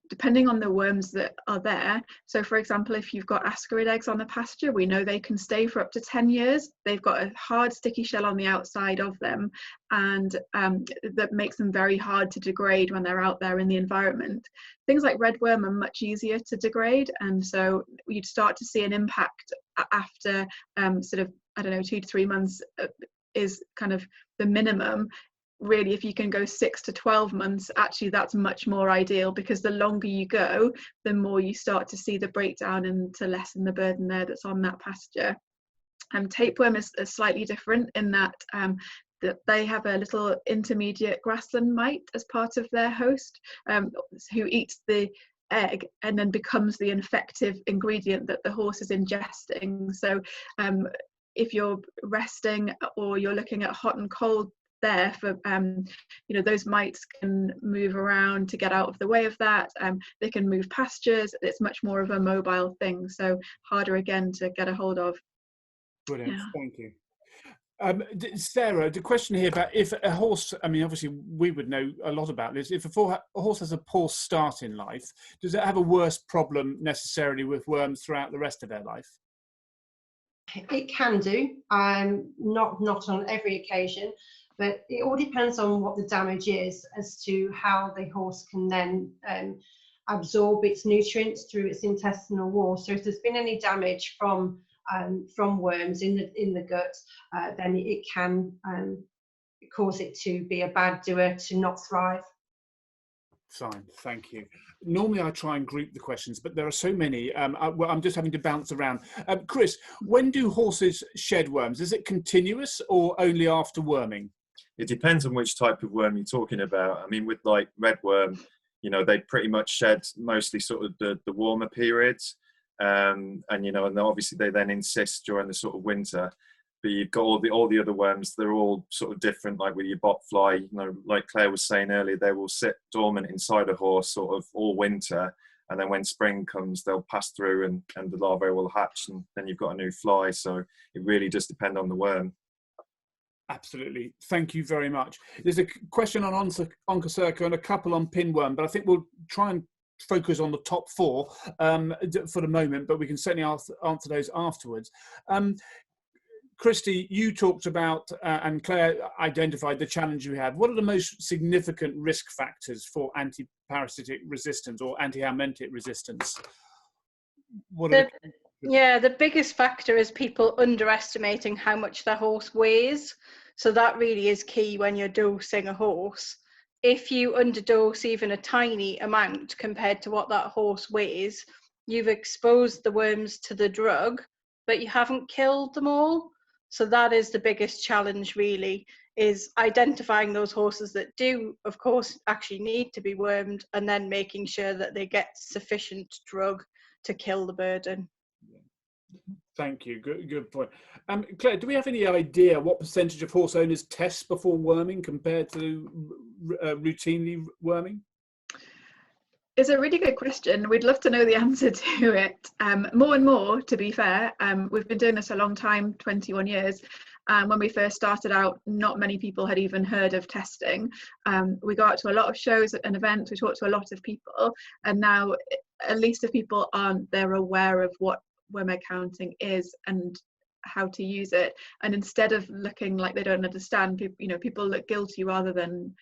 depending on the worms that are there. So for example, if you've got ascarid eggs on the pasture, we know they can stay for up to 10 years. They've got a hard sticky shell on the outside of them, and that makes them very hard to degrade when they're out there in the environment. Things like redworm are much easier to degrade, and so you'd start to see an impact after sort of, I don't know, 2 to 3 months is kind of the minimum. Really, if you can go 6 to 12 months, actually that's much more ideal, because the longer you go, the more you start to see the breakdown and to lessen the burden there that's on that pasture. Tapeworm is slightly different in that that they have a little intermediate grassland mite as part of their host, who eats the egg and then becomes the infective ingredient that the horse is ingesting. So if you're resting or you're looking at hot and cold there for those mites can move around to get out of the way of that. They can move pastures. It's much more of a mobile thing, so harder again to get a hold of. Brilliant. Yeah. Thank you. Sarah, the question here about if a horse, I mean, obviously we would know a lot about this. If a horse has a poor start in life, does it have a worse problem necessarily with worms throughout the rest of their life? It can do, not on every occasion. But it all depends on what the damage is as to how the horse can then absorb its nutrients through its intestinal wall. So if there's been any damage from worms in the gut, then it can cause it to be a bad doer, to not thrive. Fine, thank you. Normally I try and group the questions, but there are so many. I'm just having to bounce around. Chris, when do horses shed worms? Is it continuous or only after worming? It depends on which type of worm you're talking about. I mean, with like redworm, they pretty much shed mostly sort of the warmer periods, and obviously they then insist during the sort of winter. But you've got all the other worms. They're all sort of different. Like with your botfly, like Claire was saying earlier, they will sit dormant inside a horse sort of all winter, and then when spring comes, they'll pass through and the larvae will hatch, and then you've got a new fly. So it really does depend on the worm. Absolutely. Thank you very much. There's a question on Onchocerca and a couple on Pinworm, but I think we'll try and focus on the top 4 for the moment, but we can certainly answer those afterwards. Kristy, you talked about, and Claire identified the challenge we have. What are the most significant risk factors for anti-parasitic resistance or anti-helminthic resistance? The biggest factor is people underestimating how much their horse weighs. So that really is key when you're dosing a horse. If you underdose even a tiny amount compared to what that horse weighs, you've exposed the worms to the drug, but you haven't killed them all. So that is the biggest challenge really, is identifying those horses that do, of course, actually need to be wormed, and then making sure that they get sufficient drug to kill the burden. Thank you. Good point. Claire, do we have any idea what percentage of horse owners test before worming compared to routinely worming? It's a really good question. We'd love to know the answer to it. More and more, to be fair. We've been doing this a long time, 21 years. When we first started out, not many people had even heard of testing. We go out to a lot of shows and events, we talk to a lot of people, and now at least if people aren't, they're aware of what worm egg counting is and how to use it. And instead of looking like they don't understand, people look guilty rather than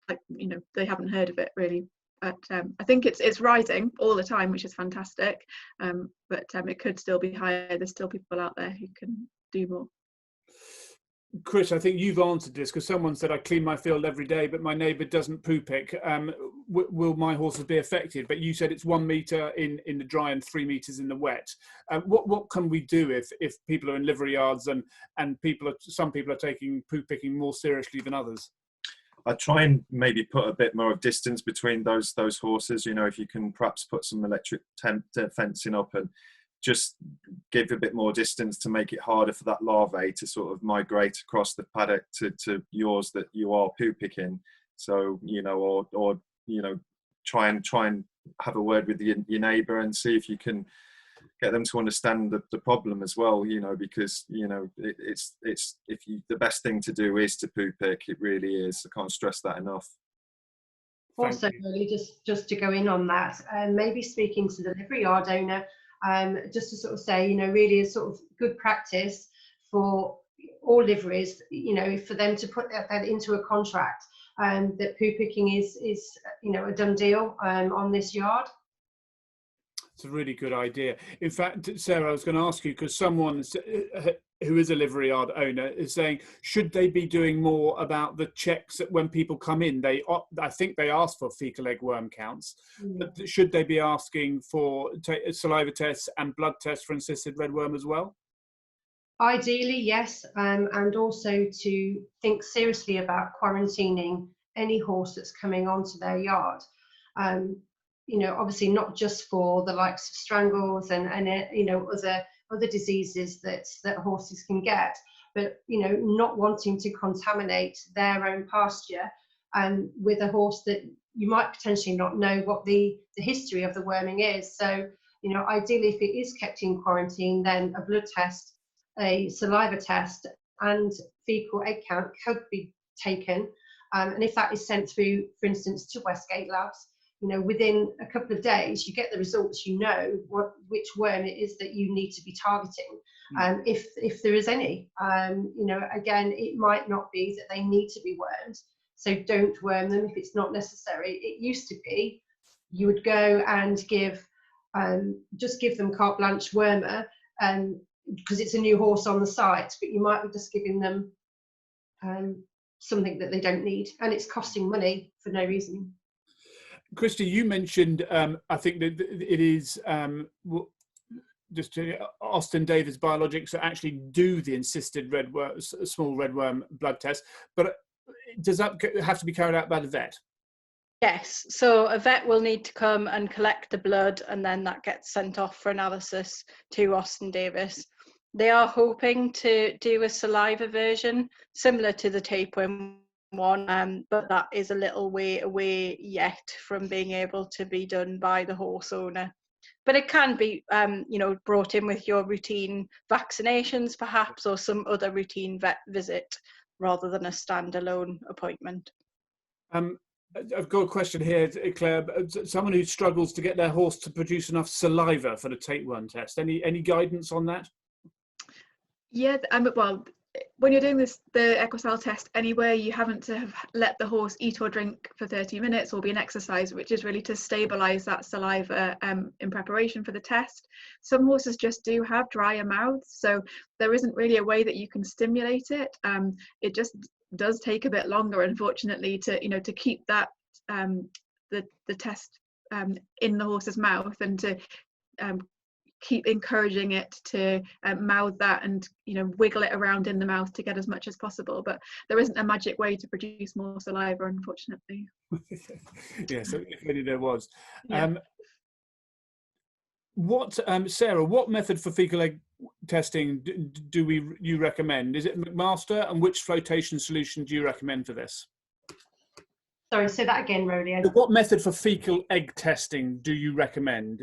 they haven't heard of it really. But I think it's rising all the time, which is fantastic. But it could still be higher. There's still people out there who can do more. Chris, I think you've answered this because someone said I clean my field every day, but my neighbour doesn't poo pick. Will my horses be affected? But you said it's 1 metre in the dry and 3 metres in the wet. What can we do if people are in livery yards and some people are taking poo picking more seriously than others? I try and maybe put a bit more of distance between those horses. If you can perhaps put some electric fencing up and just give a bit more distance to make it harder for that larvae to sort of migrate across the paddock to yours that you are poo picking. So or try and have a word with your neighbour and see if you can get them to understand the problem as well. Because it's the best thing to do is to poo pick. It really is. I can't stress that enough. Also, really, just to go in on that, maybe speaking to the livery yard owner. Just to sort of say, really a sort of good practice for all liveries, for them to put that into a contract, that poo picking is a done deal on this yard. It's a really good idea. In fact, Sarah, I was going to ask you, because someone who is a livery yard owner is saying, should they be doing more about the checks that when people come in? I think they ask for fecal egg worm counts, but should they be asking for saliva tests and blood tests for encysted redworm as well? Ideally, yes, and also to think seriously about quarantining any horse that's coming onto their yard. Obviously not just for the likes of strangles and other diseases that horses can get, but not wanting to contaminate their own pasture with a horse that you might potentially not know what the history of the worming is. So ideally, if it is kept in quarantine, then a blood test, a saliva test, and fecal egg count could be taken, and if that is sent through, for instance, to Westgate Labs, within a couple of days, you get the results, which worm it is that you need to be targeting, if there is any. Again, it might not be that they need to be wormed, so don't worm them if it's not necessary. It used to be you would go and just give them carte blanche wormer, because it's a new horse on the site, but you might be just giving them something that they don't need, and it's costing money for no reason. Kristy, you mentioned, I think that it is Austin Davis Biologics that actually do the encysted small redworm blood test, but does that have to be carried out by the vet? Yes, so a vet will need to come and collect the blood, and then that gets sent off for analysis to Austin Davis. They are hoping to do a saliva version similar to the tapeworm one, but that is a little way away yet from being able to be done by the horse owner. But it can be, brought in with your routine vaccinations, perhaps, or some other routine vet visit, rather than a standalone appointment. I've got a question here, Claire. Someone who struggles to get their horse to produce enough saliva for the tapeworm test. Any guidance on that? Yeah, well, when you're doing the Equicell test anyway, you haven't to have let the horse eat or drink for 30 minutes or be an exercise, which is really to stabilize that saliva in preparation for the test. Some horses just do have drier mouths, so there isn't really a way that you can stimulate it. It just does take a bit longer, unfortunately, to keep that the test in the horse's mouth, and to keep encouraging it to mouth that and wiggle it around in the mouth to get as much as possible. But there isn't a magic way to produce more saliva, unfortunately. Yes, if only there was. Yeah. What, Sarah, what method for fecal egg testing do you recommend? Is it McMaster, and which flotation solution do you recommend for this? Sorry, say that again, Rolio. What method for fecal egg testing do you recommend,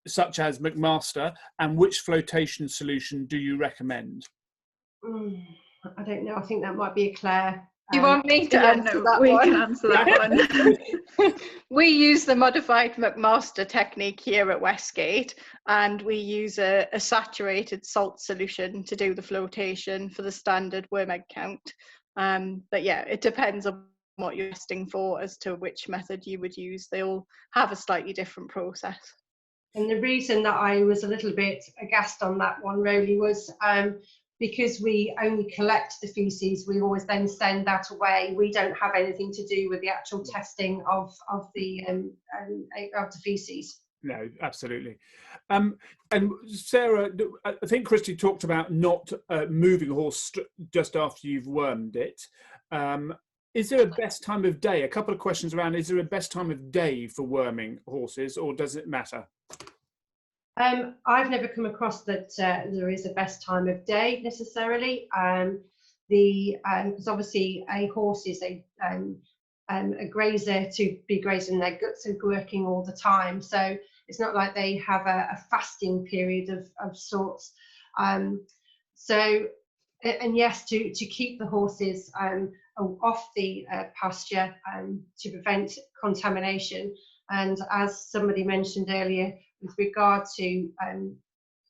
such as McMaster, and which flotation solution do you recommend? I don't know. I think that might be a Claire. You want me to answer that we one? can answer that one. We use the modified McMaster technique here at Westgate, and we use a saturated salt solution to do the flotation for the standard worm egg count. But yeah, it depends on what you're testing for as to which method you would use. They all have a slightly different process. And the reason that I was a little bit aghast on that one, Roly, was because we only collect the faeces, we always then send that away. We don't have anything to do with the actual testing of the faeces. No, absolutely. And Sarah, I think Kristy talked about not moving a horse just after you've wormed it. Is there a best time of day? A couple of questions around, is there a best time of day for worming horses, or does it matter? I've never come across that there is a best time of day necessarily. Because obviously a horse is a grazer to be grazing, their guts are working all the time. So it's not like they have a fasting period of sorts. And yes, to keep the horses off the pasture to prevent contamination. And as somebody mentioned earlier, with regard to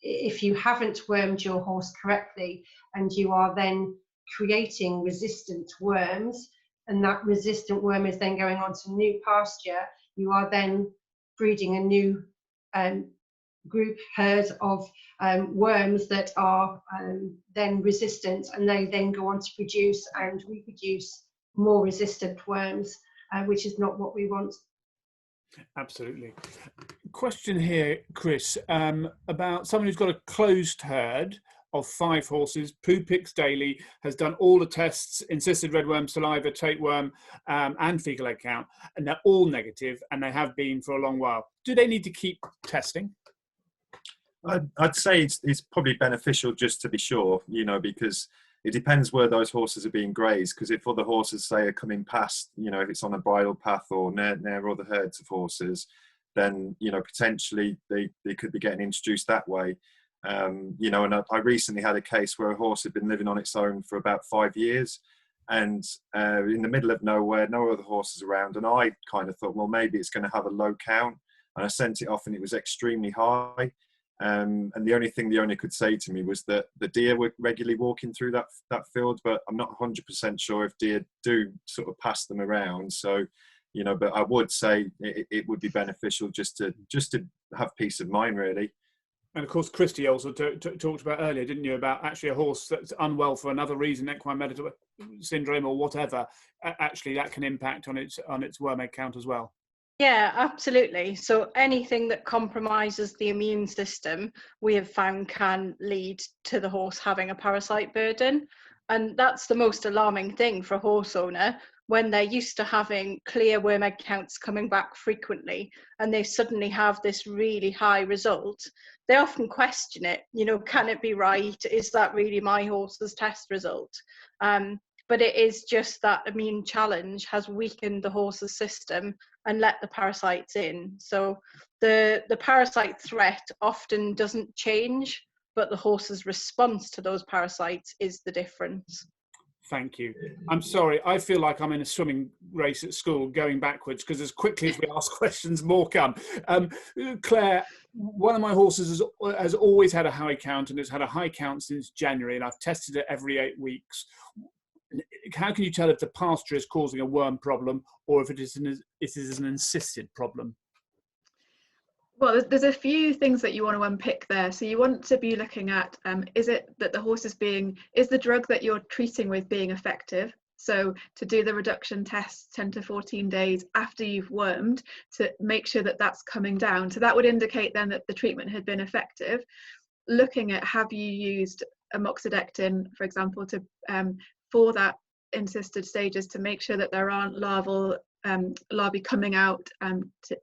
if you haven't wormed your horse correctly and you are then creating resistant worms, and that resistant worm is then going on to new pasture, you are then breeding a new herd of worms that are then resistant, and they then go on to produce and reproduce more resistant worms, which is not what we want. Absolutely. Question here, Chris, about someone who's got a closed herd of 5 horses, poo picks daily, has done all the tests, insisted redworm, saliva, tapeworm, and fecal egg count, and they're all negative, and they have been for a long while. Do they need to keep testing? I'd say it's probably beneficial just to be sure, because it depends where those horses are being grazed. Because if other horses, say, are coming past, if it's on a bridle path or near other herds of horses, then, potentially they could be getting introduced that way. And I recently had a case where a horse had been living on its own for about 5 years, and in the middle of nowhere, no other horses around. And I kind of thought, well, maybe it's going to have a low count. And I sent it off and it was extremely high. And the only thing the owner could say to me was that the deer were regularly walking through that field, but I'm not 100% sure if deer do sort of pass them around. So, but I would say it would be beneficial just to have peace of mind, really. And of course, Kristy also talked about earlier, didn't you, about actually a horse that's unwell for another reason, equine metabolic syndrome or whatever. Actually, that can impact on its worm egg count as well. Yeah, absolutely. So anything that compromises the immune system, we have found can lead to the horse having a parasite burden. And that's the most alarming thing for a horse owner, when they're used to having clear worm egg counts coming back frequently, and they suddenly have this really high result. They often question it, can it be right? Is that really my horse's test result? But it is just that immune challenge has weakened the horse's system and let the parasites in. So the parasite threat often doesn't change, but the horse's response to those parasites is the difference. Thank you. I'm sorry, I feel like I'm in a swimming race at school going backwards, because as quickly as we ask questions, more come. Claire, one of my horses has always had a high count, and it's had a high count since January, and I've tested it every 8 weeks. How can you tell if the pasture is causing a worm problem, or if it is an insisted problem? Well, there's a few things that you want to unpick there. So you want to be looking at, is it that the horse is the drug that you're treating with being effective? So to do the reduction tests 10 to 14 days after you've wormed to make sure that that's coming down. So that would indicate then that the treatment had been effective. Looking at, have you used amoxidectin, for example, to for that insisted stages, to make sure that there aren't larval larvae coming out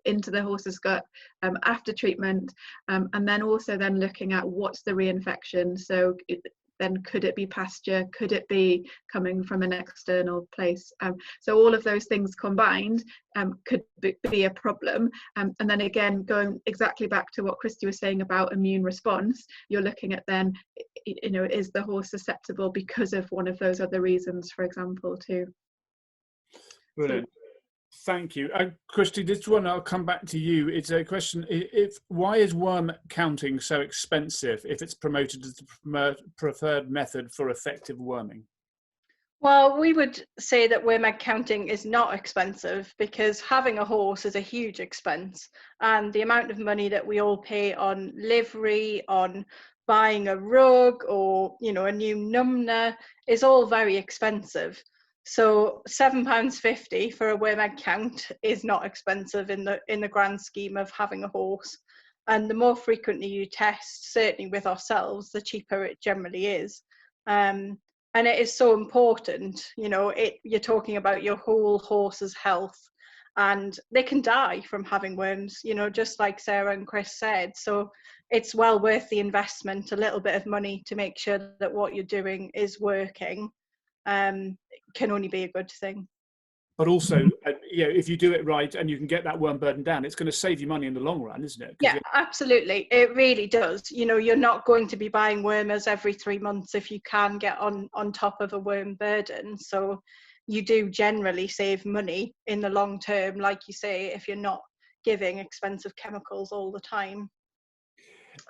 into the horse's gut after treatment, and then also then looking at what's the reinfection. So then could it be pasture? Could it be coming from an external place? So all of those things combined could be a problem. And then again, going exactly back to what Kristy was saying about immune response, you're looking at then, is the horse susceptible because of one of those other reasons, for example, too. Brilliant. Thank you. Kristy, this one, I'll come back to you. It's a question, why is worm counting so expensive if it's promoted as the preferred method for effective worming? Well, we would say that worm egg counting is not expensive, because having a horse is a huge expense, and the amount of money that we all pay on livery, on buying a rug, or a new numner is all very expensive. So £7.50 for a worm egg count is not expensive in the grand scheme of having a horse. And the more frequently you test, certainly with ourselves, the cheaper it generally is. And it is so important, you're talking about your whole horse's health, and they can die from having worms, just like Sarah and Chris said. So it's well worth the investment, a little bit of money to make sure that what you're doing is working. Can only be a good thing. But also, if you do it right and you can get that worm burden down, it's going to save you money in the long run, isn't it? Yeah, absolutely. It really does. You're not going to be buying wormers every 3 months if you can get on top of a worm burden. So you do generally save money in the long term, like you say, if you're not giving expensive chemicals all the time.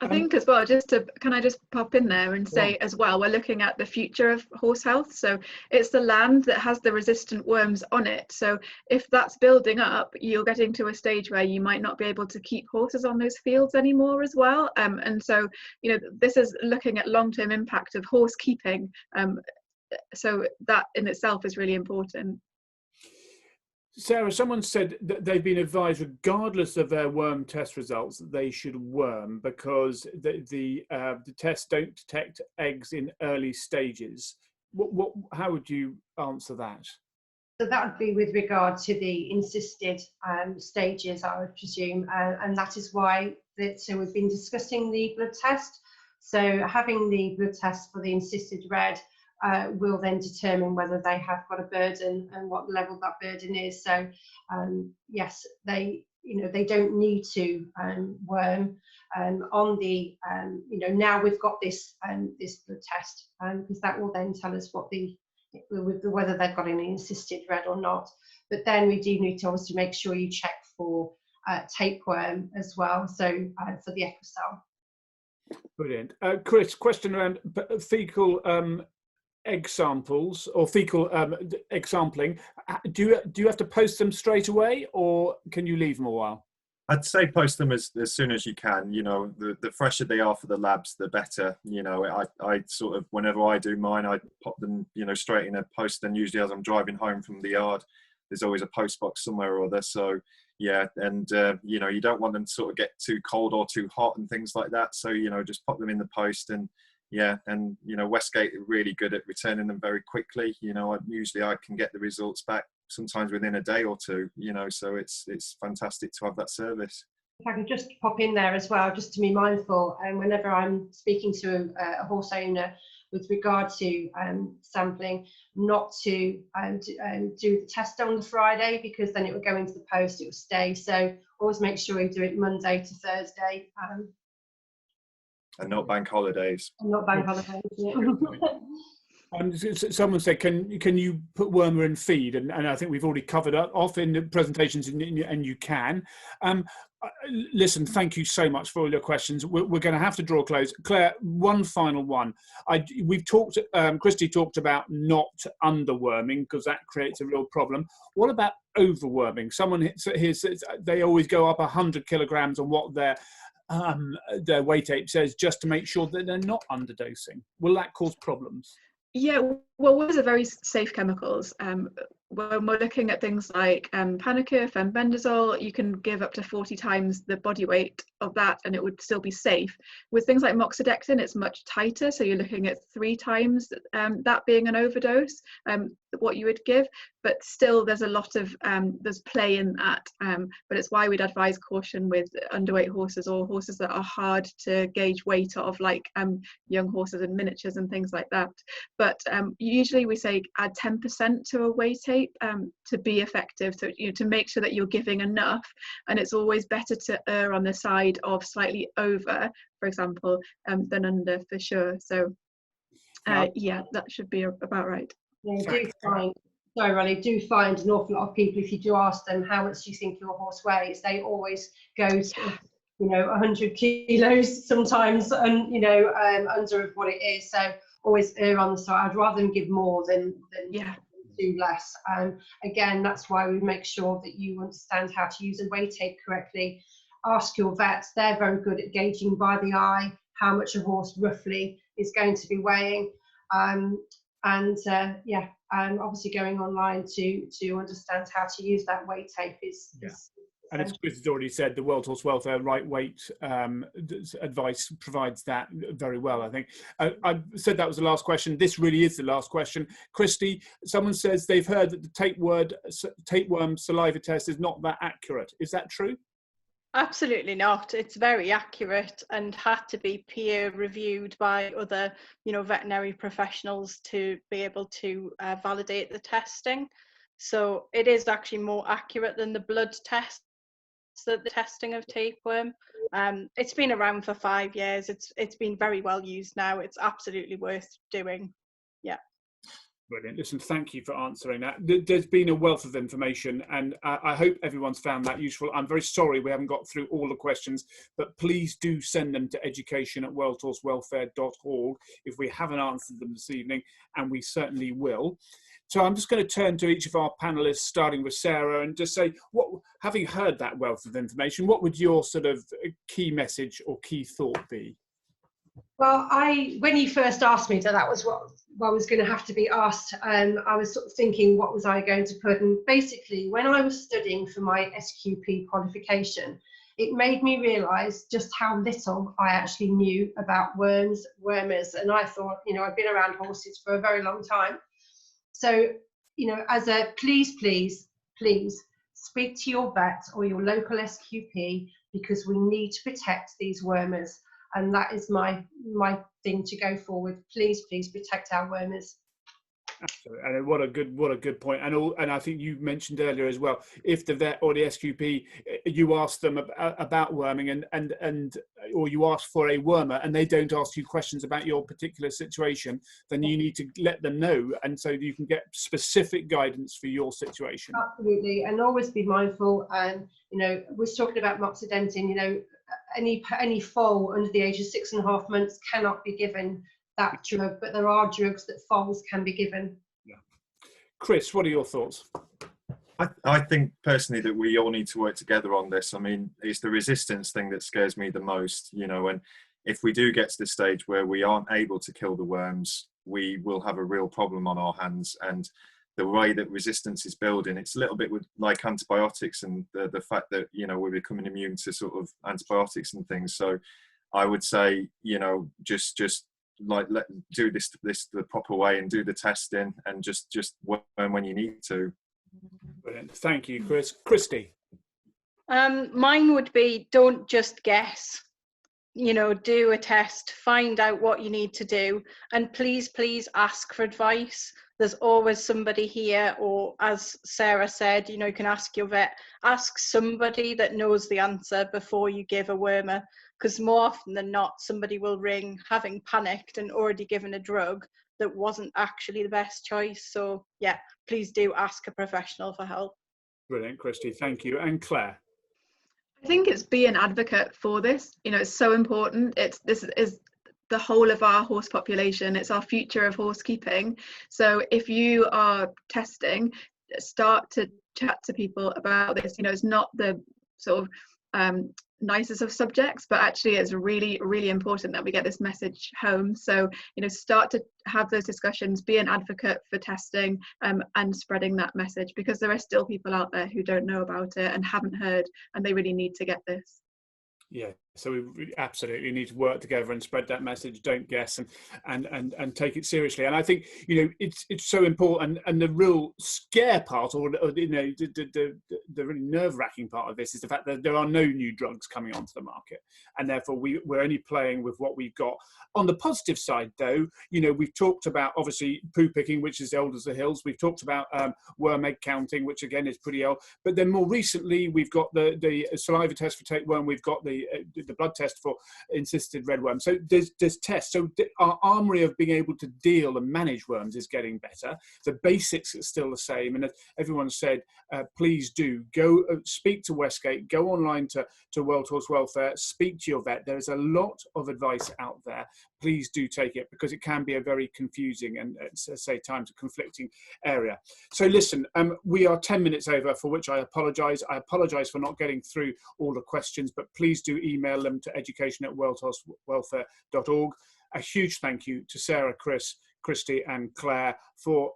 I think as well, can I just pop in there and say as well, we're looking at the future of horse health. So it's the land that has the resistant worms on it. So if that's building up, you're getting to a stage where you might not be able to keep horses on those fields anymore as well. And so, this is looking at long-term impact of horse keeping. So that in itself is really important. Sarah, someone said that they've been advised, regardless of their worm test results, that they should worm because the tests don't detect eggs in early stages. How would you answer that? So that would be with regard to the insisted stages, I would presume, and that is why so we've been discussing the blood test. So having the blood test for the insisted red will then determine whether they have got a burden and what level that burden is. So yes, they don't need to worm on the now we've got this this blood test, because that will then tell us whether they've got an insisted red or not. But then we do need to obviously make sure you check for tapeworm as well, so for the Equicell. Brilliant. Chris, question around fecal egg samples or fecal egg sampling. Do you have to post them straight away, or can you leave them a while? I'd say post them as soon as you can. The fresher they are for the labs, the better. I sort of, whenever I do mine, I pop them, straight in a post. And usually as I'm driving home from the yard, there's always a post box somewhere or other. So yeah, and you don't want them to sort of get too cold or too hot and things like that. So just pop them in the post. And yeah, and Westgate are really good at returning them very quickly. Usually I can get the results back sometimes within a day or two. So it's fantastic to have that service. If I can just pop in there as well, just to be mindful, and whenever I'm speaking to a horse owner with regard to sampling, not to do the test on the Friday, because then it will go into the post, it will stay. So always make sure you do it Monday to Thursday. And not bank holidays. And not bank holidays, yeah. Someone said, can you put wormer in feed? And I think we've already covered off in the presentations, and you can. Listen, thank you so much for all your questions. We're going to have to draw close. Claire, one final one. We've talked, Kristy talked about not underworming, because that creates a real problem. What about overworming? Someone here says they always go up 100 kilograms on what their weight ape says, just to make sure that they're not underdosing. Will that cause problems? Yeah, well, those are very safe chemicals. When we're looking at things like Panicur, fenbendazole, you can give up to 40 times the body weight of that and it would still be safe. With things like moxidectin, it's much tighter, so you're looking at 3 times that being an overdose. what you would give, but still there's a lot of there's play in that, but it's why we'd advise caution with underweight horses or horses that are hard to gauge weight of, like young horses and miniatures and things like that. But usually we say add 10% to a weigh tape to be effective, so to make sure that you're giving enough, and it's always better to err on the side of slightly over, for example, than under, for sure. So yeah, that should be about right. Yeah, do find, sorry Ronnie, do find an awful lot of people, if you do ask them how much do you think your horse weighs, they always go to, 100 kilos sometimes, and under what it is. So always err on the side. I'd rather them give more than do less. Again, that's why we make sure that you understand how to use a weigh tape correctly. Ask your vets, they're very good at gauging by the eye how much a horse roughly is going to be weighing. Obviously going online to understand how to use that weigh tape is and as Chris has already said, the World Horse Welfare right weight advice provides that very well, I think. I said that was the last question. This really is the last question. Kristy, someone says they've heard that the tapeworm saliva test is not that accurate. Is that true? Absolutely not. It's very accurate and had to be peer reviewed by other, veterinary professionals to be able to validate the testing. So it is actually more accurate than the blood tests, the testing of tapeworm. It's been around for 5 years. It's been very well used now. It's absolutely worth doing. Yeah. Brilliant. Listen, thank you for answering that. There's been a wealth of information, and I hope everyone's found that useful. I'm very sorry we haven't got through all the questions, but please do send them to education@worldhorsewelfare.org if we haven't answered them this evening, and we certainly will. So I'm just going to turn to each of our panelists, starting with Sarah, and just say, having heard that wealth of information, what would your sort of key message or key thought be? Well, when you first asked me that was what was going to have to be asked, I was sort of thinking, what was I going to put? And basically, when I was studying for my SQP qualification, it made me realise just how little I actually knew about worms, wormers. And I thought, I've been around horses for a very long time. So, as a please speak to your vet or your local SQP, because we need to protect these wormers. And that is my thing to go forward. Please protect our wormers. Absolutely. And what a good point. And I think you mentioned earlier as well, if the vet or the SQP, you ask them about worming or you ask for a wormer and they don't ask you questions about your particular situation, then you need to let them know, and so you can get specific guidance for your situation. Absolutely. And always be mindful. We're talking about moxidentin, any foal under the age of 6.5 months cannot be given that drug, but there are drugs that foals can be given. Yeah. Chris, what are your thoughts? I think personally that we all need to work together on this. I mean, it's the resistance thing that scares me the most, and if we do get to the stage where we aren't able to kill the worms, we will have a real problem on our hands. And the way that resistance is building, it's a little bit like antibiotics and the fact that, we're becoming immune to sort of antibiotics and things. So I would say, just do this the proper way and do the testing and just work when you need to. Brilliant. Thank you, Chris. Kristy. Mine would be, don't just guess. Do a test, find out what you need to do, and please ask for advice. There's always somebody here, or as Sarah said, you can ask your vet, ask somebody that knows the answer before you give a wormer, because more often than not, somebody will ring having panicked and already given a drug that wasn't actually the best choice. So yeah, please do ask a professional for help. Brilliant, Kristy. Thank you. And Claire. I think it's be an advocate for this. It's so important. This is the whole of our horse population. It's our future of horse keeping. So if you are testing, start to chat to people about this. It's not the sort of nicest of subjects, but actually it's really, really important that we get this message home. So start to have those discussions, be an advocate for testing, and spreading that message, because there are still people out there who don't know about it and haven't heard, and they really need to get this. Yeah, So we absolutely need to work together and spread that message. Don't guess, and take it seriously. And I think, you know, it's so important. And the real scare part, or you know, the really nerve-wracking part of this is the fact that there are no new drugs coming onto the market, and therefore we're only playing with what we've got. On the positive side, though, you know, we've talked about obviously poo picking, which is old as the hills. We've talked about worm egg counting, which again is pretty old. But then more recently, we've got the saliva test for tapeworm. We've got the blood test for encysted redworm. So there's tests. So our armory of being able to deal and manage worms is getting better. The basics are still the same. And as everyone said, please do go speak to Westgate, go online to World Horse Welfare, speak to your vet. There's a lot of advice out there. Please do take it, because it can be a very confusing and, say, times a conflicting area. So listen, we are 10 minutes over, for which I apologise. I apologise for not getting through all the questions, but please do email them to education@worldhorsewelfare.org. A huge thank you to Sarah, Chris, Kristy and Claire for,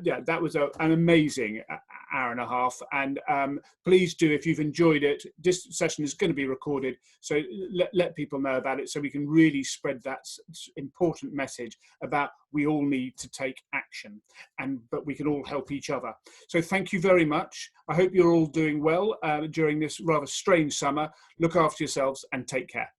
yeah, that was an amazing hour and a half. And please do, if you've enjoyed it, this session is going to be recorded, so let people know about it, so we can really spread that important message about we all need to take action, but we can all help each other. So thank you very much. I hope you're all doing well during this rather strange summer. Look after yourselves and take care.